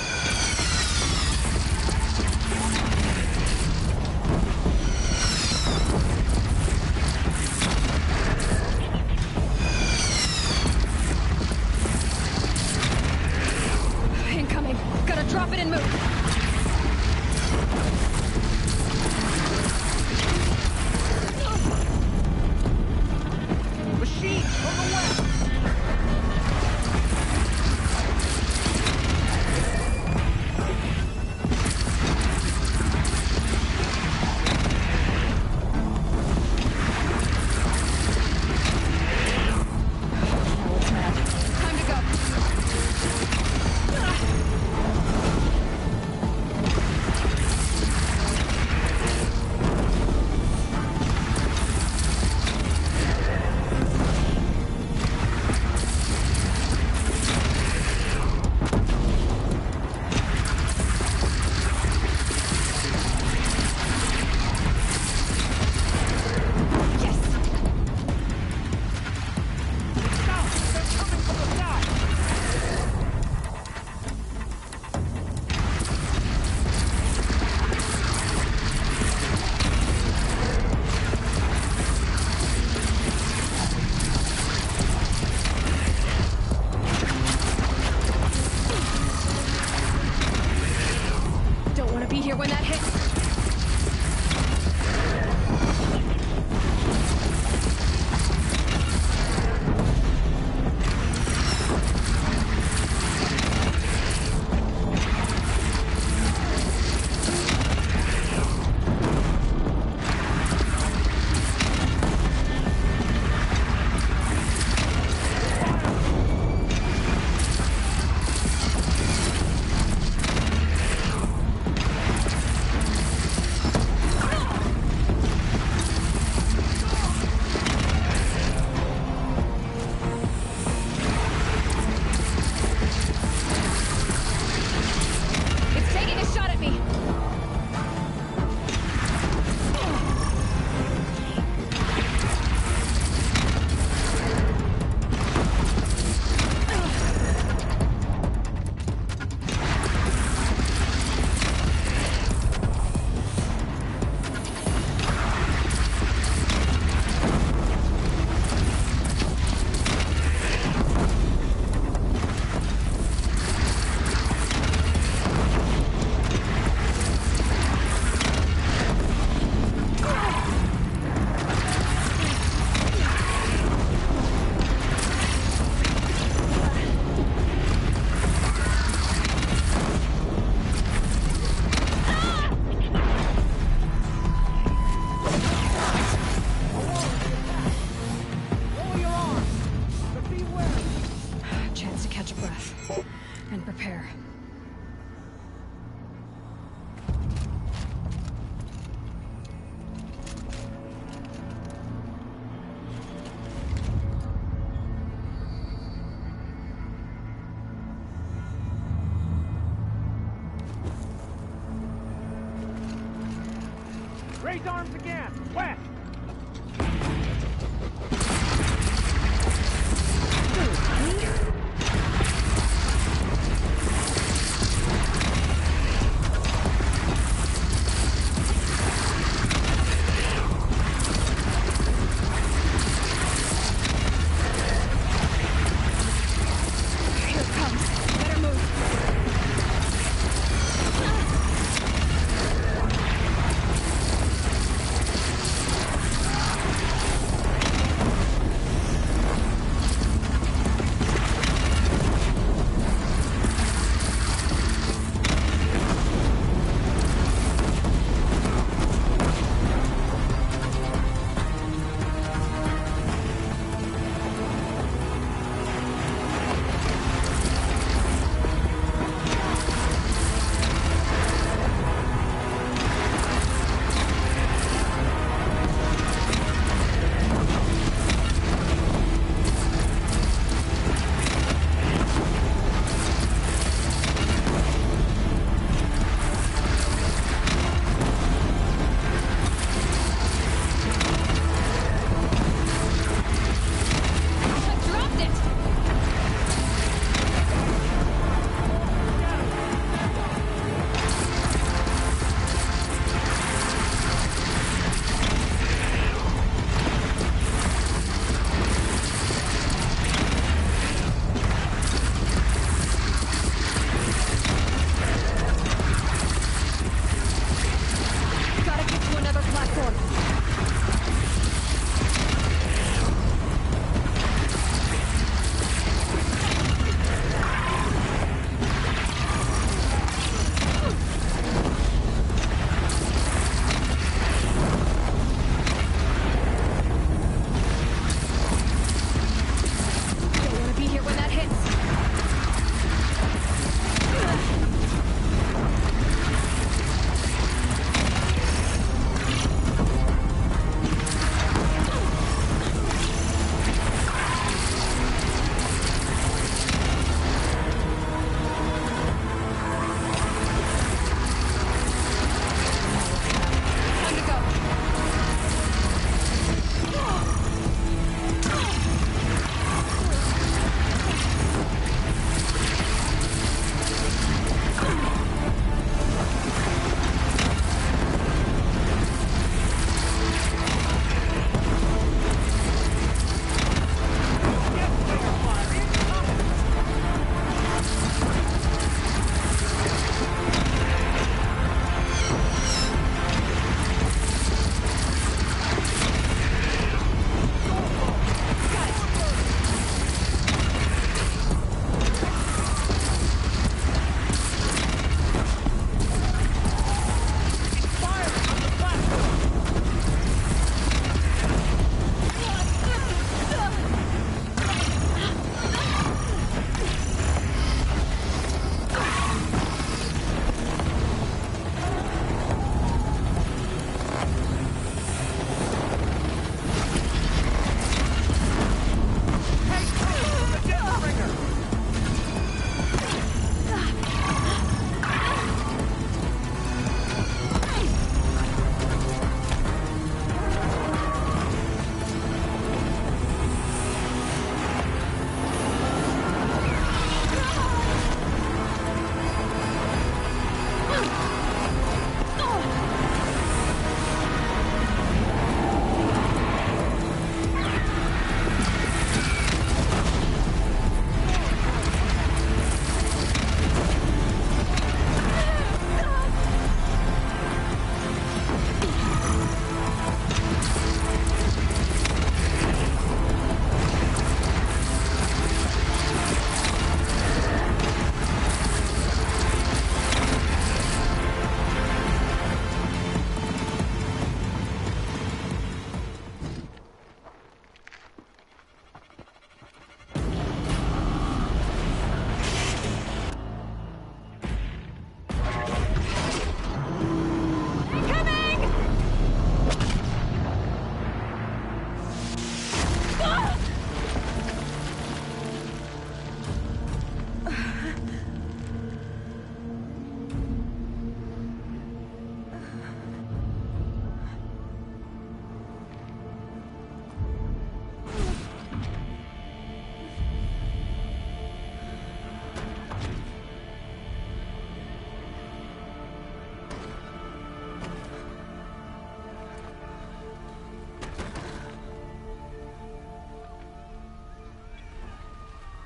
Incoming! Gotta drop it and move! Machines from the west! Raise arms again! West!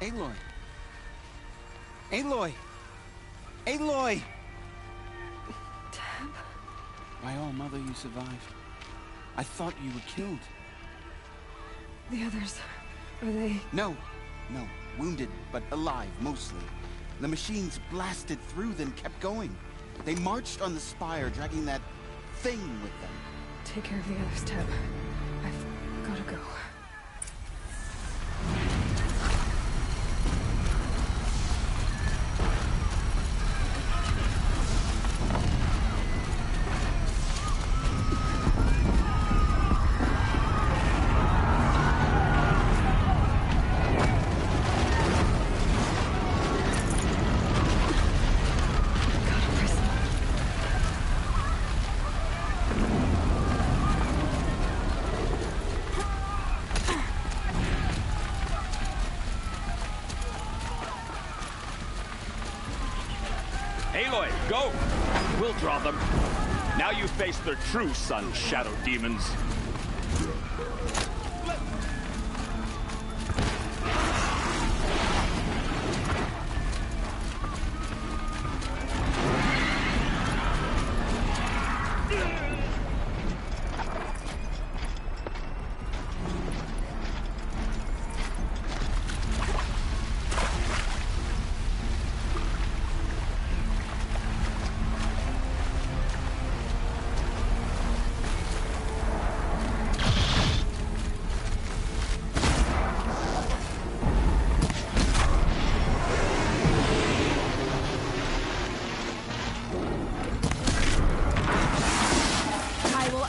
Aloy! Aloy! Aloy! Tab? By all mother, you survived. I thought you were killed. The others, are they... No. Wounded, but alive, mostly. The machines blasted through, then kept going. They marched on the spire, dragging that thing with them. Take care of the others, Tab. I've gotta go. Aloy, go! We'll draw them. Now you face their true son, Shadow Demons.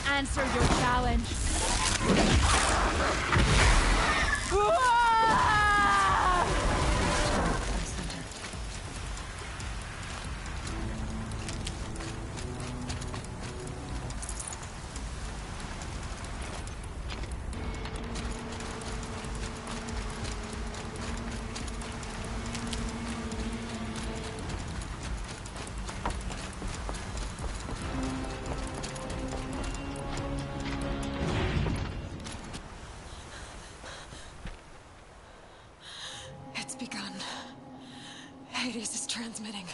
Answer your challenge. It's begun. Hades is transmitting.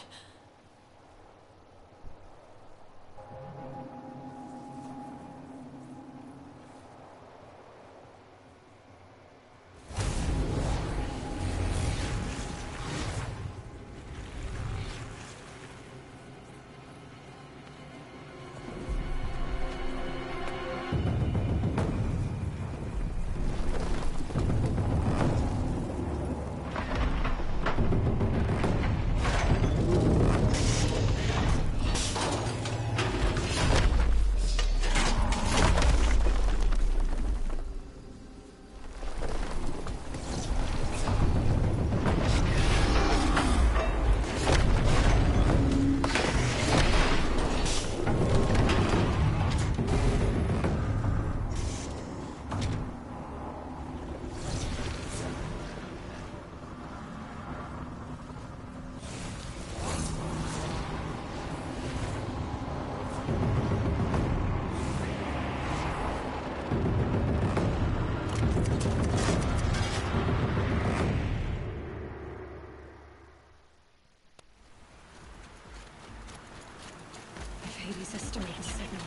Hades has started the signal.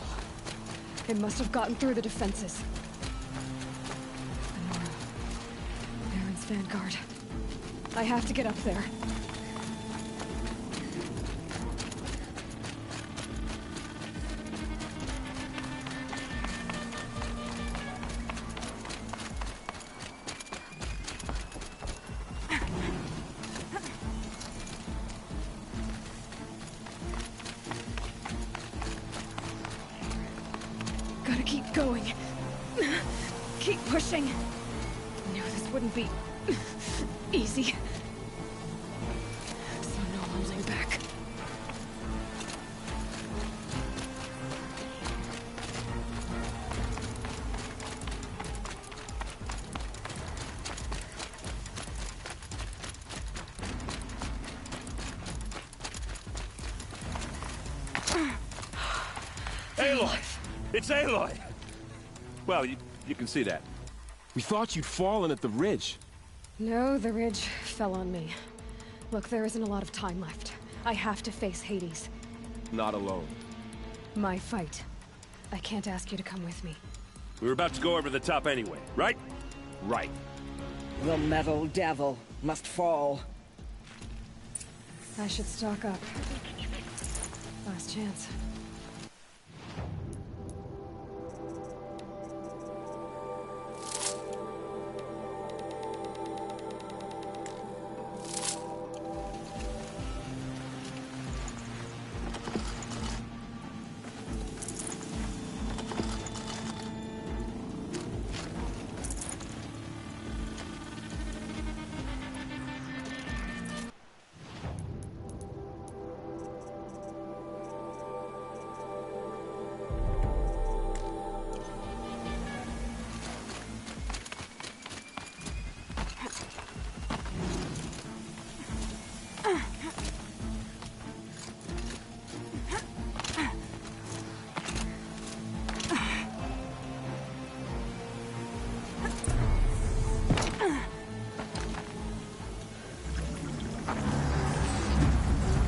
It must have gotten through the defenses. Nora. Baron's vanguard. I have to get up there. Gotta keep going. Keep pushing. Knew this wouldn't be easy. So no holding back. Aloy! It's Aloy! Well, you can see that. We thought you'd fallen at the ridge. No, the ridge fell on me. Look, there isn't a lot of time left. I have to face Hades. Not alone. My fight. I can't ask you to come with me. We were about to go over the top anyway, right? Right. The metal devil must fall. I should stock up. Last chance.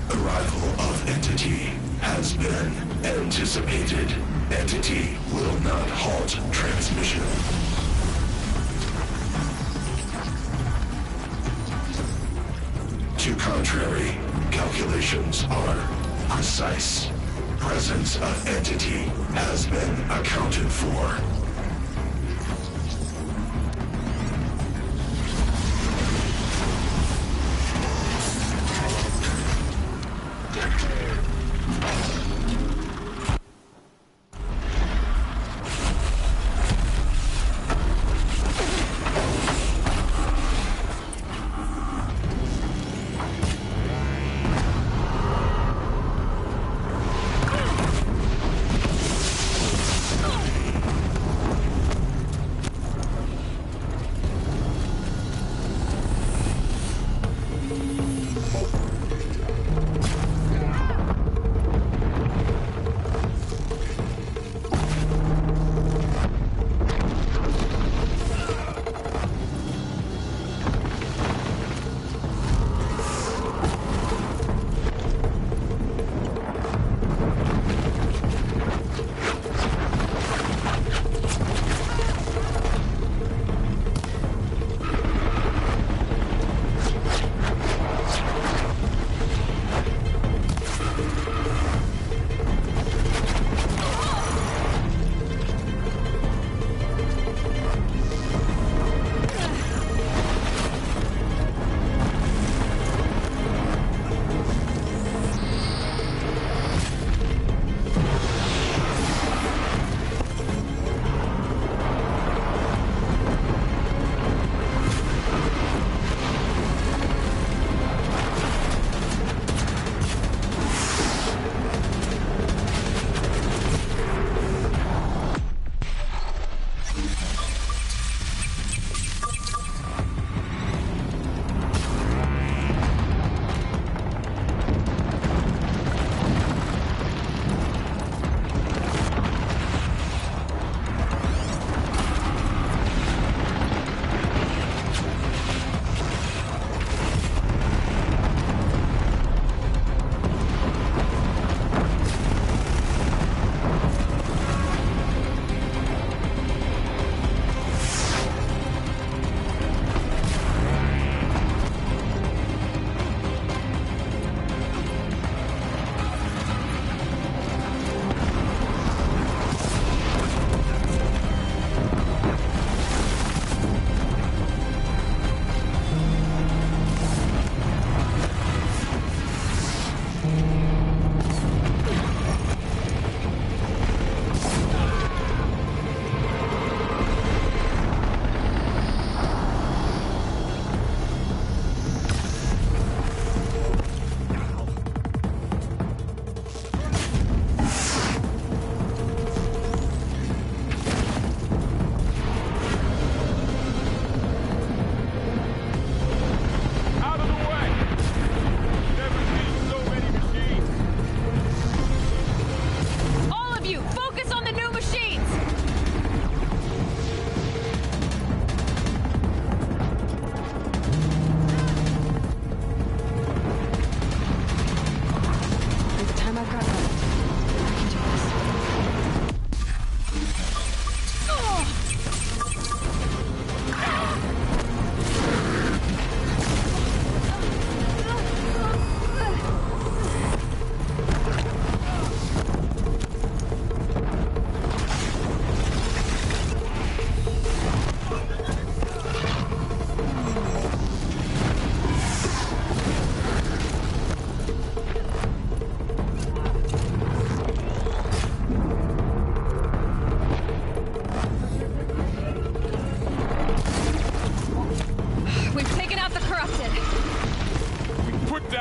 Arrival of Entity has been anticipated. Entity will not halt transmission. To contrary, calculations are precise. Presence of Entity has been accounted for.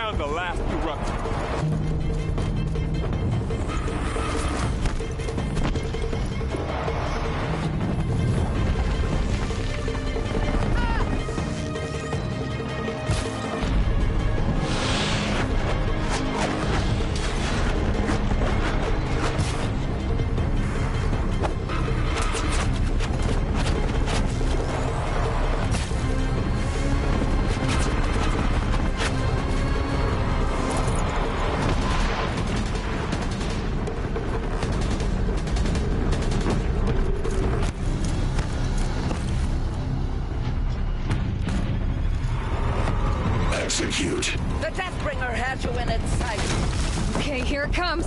down the last corrupt. Execute. The Deathbringer has you in its sight. Okay, here it comes.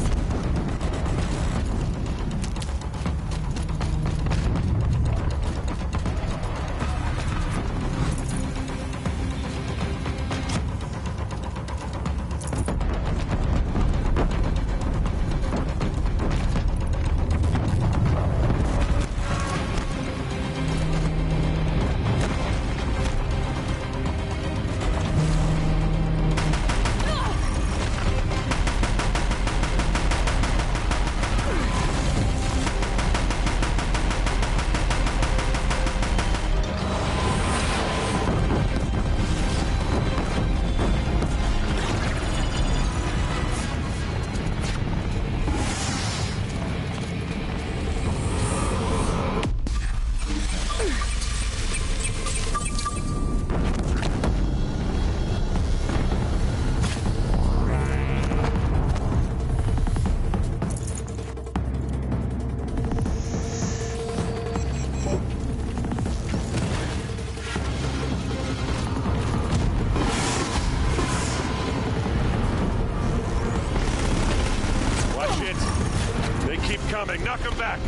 Coming, knock him back!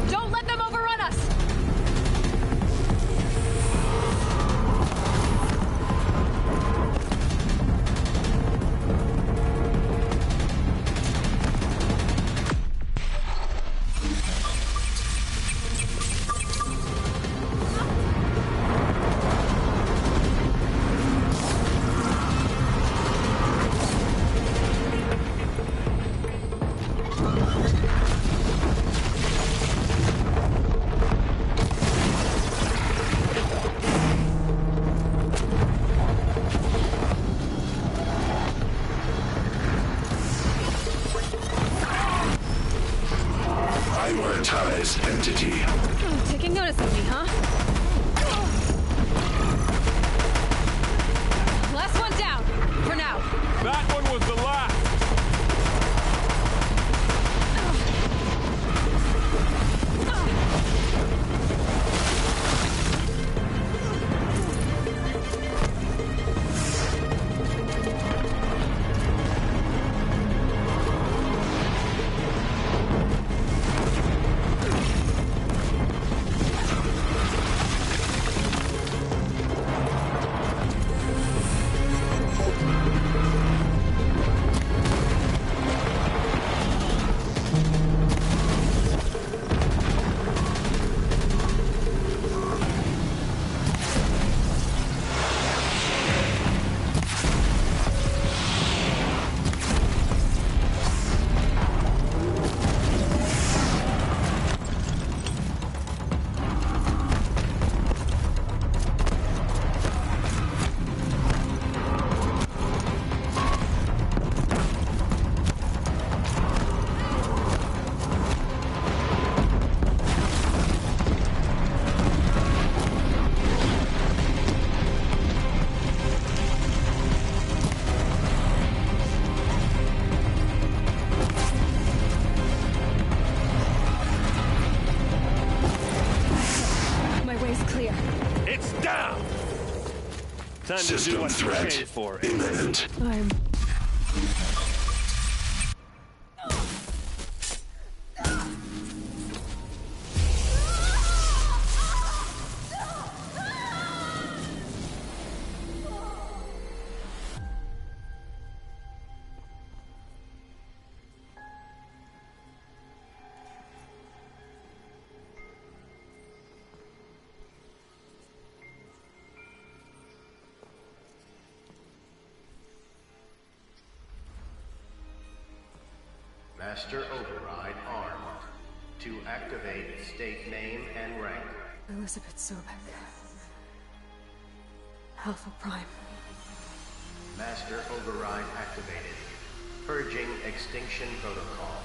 Don't let them overrun us! Prioritize entity. Taking notice of me, huh? Last one down, for now. That one was the last! It's down! Time to do System what you threat came for. imminent. I'm... Master Override armed. To activate, state name and rank. Elizabeth Sobek. Alpha Prime. Master Override activated. Purging Extinction Protocol.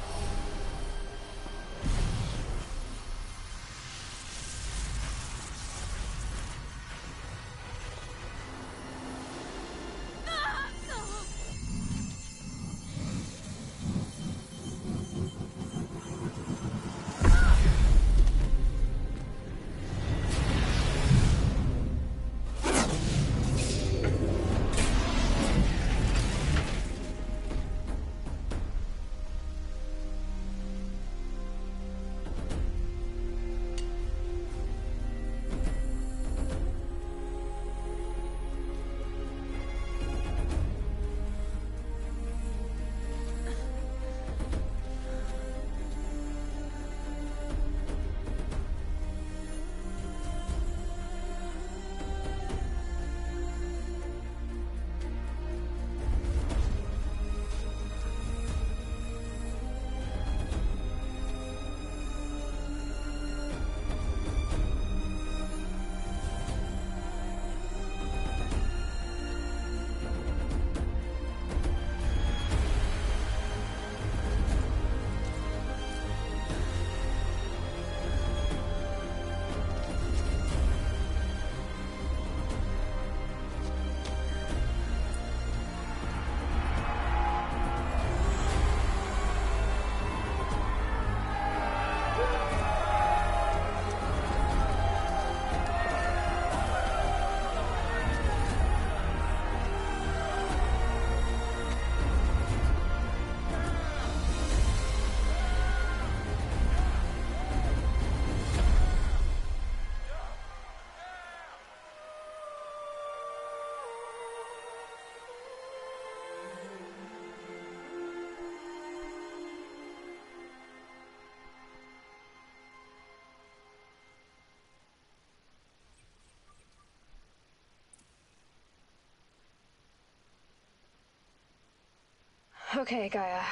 Okay, Gaia.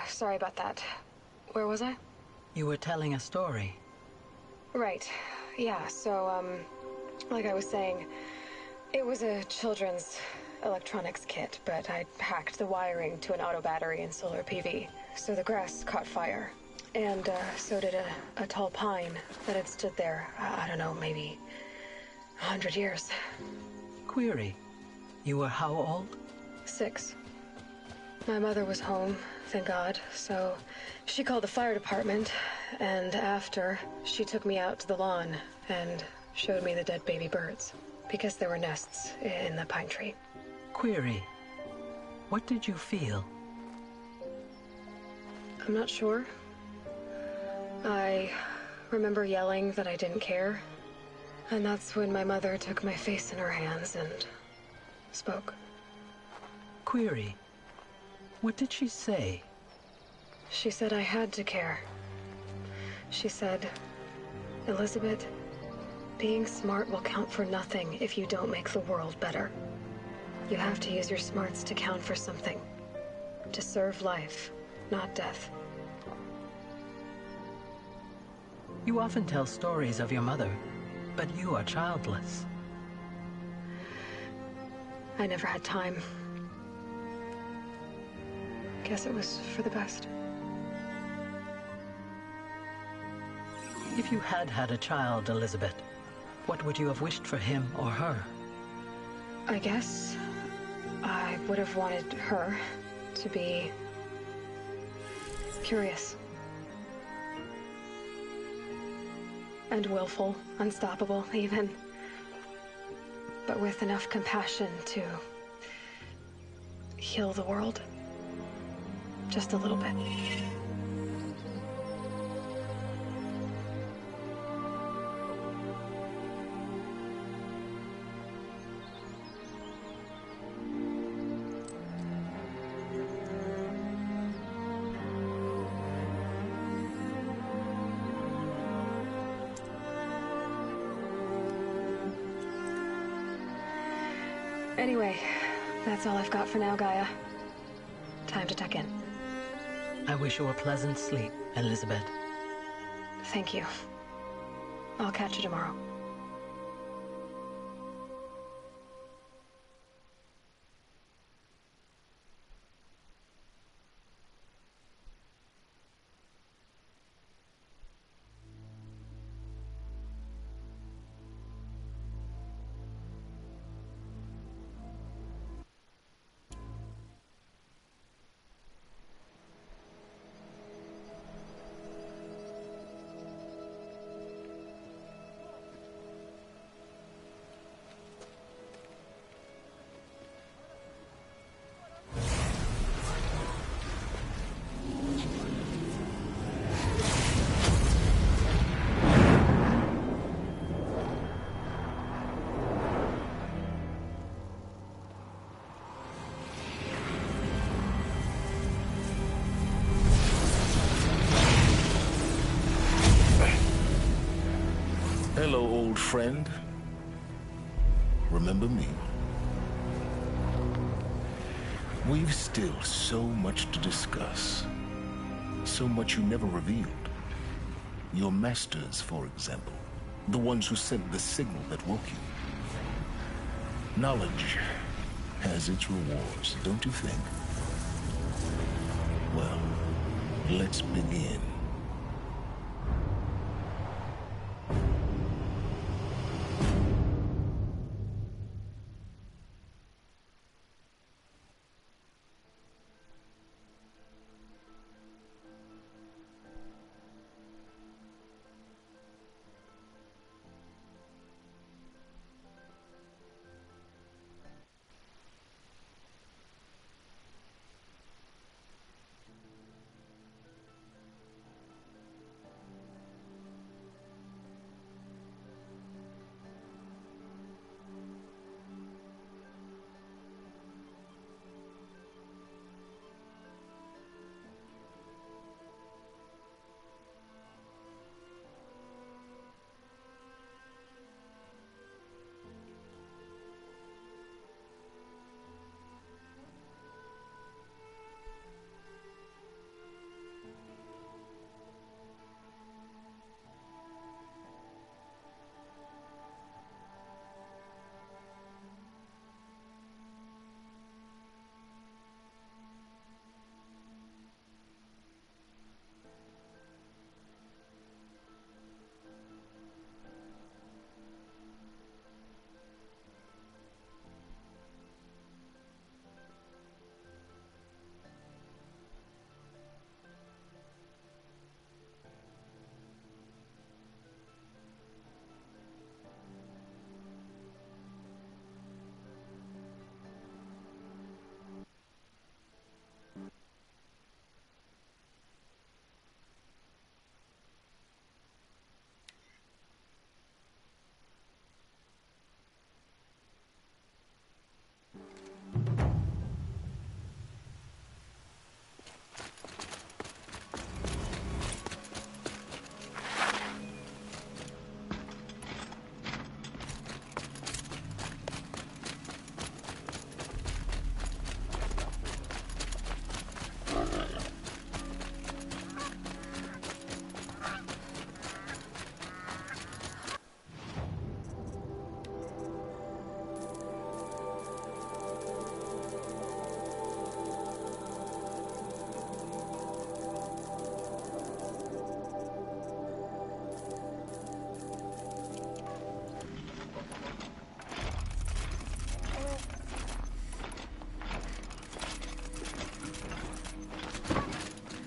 Sorry about that. Where was I? You were telling a story. Right. Yeah, so, like I was saying, it was a children's electronics kit, but I hacked the wiring to an auto battery and solar PV. So the grass caught fire. And, so did a tall pine that had stood there, I don't know, maybe 100 years. Query. You were how old? 6. My mother was home, thank God, so she called the fire department, and after, she took me out to the lawn and showed me the dead baby birds, because there were nests in the pine tree. Query. What did you feel? I'm not sure. I remember yelling that I didn't care, and that's when my mother took my face in her hands and spoke. Query. What did she say? She said I had to care. She said, Elizabeth, being smart will count for nothing if you don't make the world better. You have to use your smarts to count for something. To serve life, not death. You often tell stories of your mother, but you are childless. I never had time. Guess it was for the best. If you had had a child, Elizabeth, what would you have wished for him or her? I guess I would have wanted her to be curious. And willful, unstoppable, even. But with enough compassion to heal the world. Just a little bit. Anyway, that's all I've got for now, Gaia. Time to tuck in. I wish you a pleasant sleep, Elizabeth. Thank you. I'll catch you tomorrow. Hello, old friend. Remember me? We've still so much to discuss. So much you never revealed. Your masters, for example. The ones who sent the signal that woke you. Knowledge has its rewards, don't you think? Well, let's begin.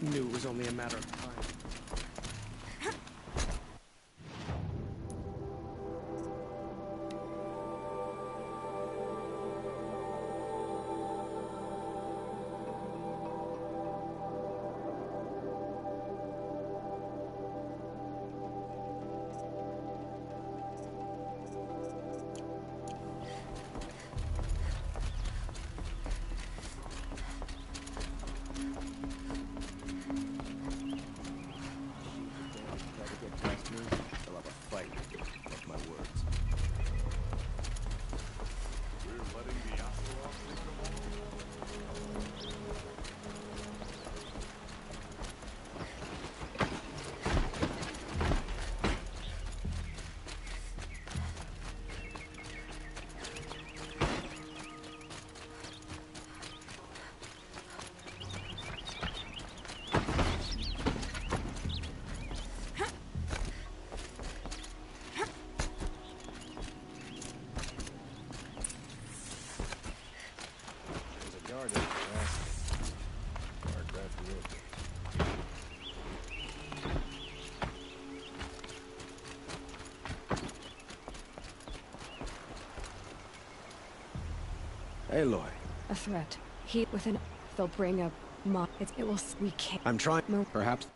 Knew it was only a matter of time. started. Yes. Paragraph Rook. Aloy. A threat. He within. They'll bring a mob. It will. We can't. I'm trying. Perhaps.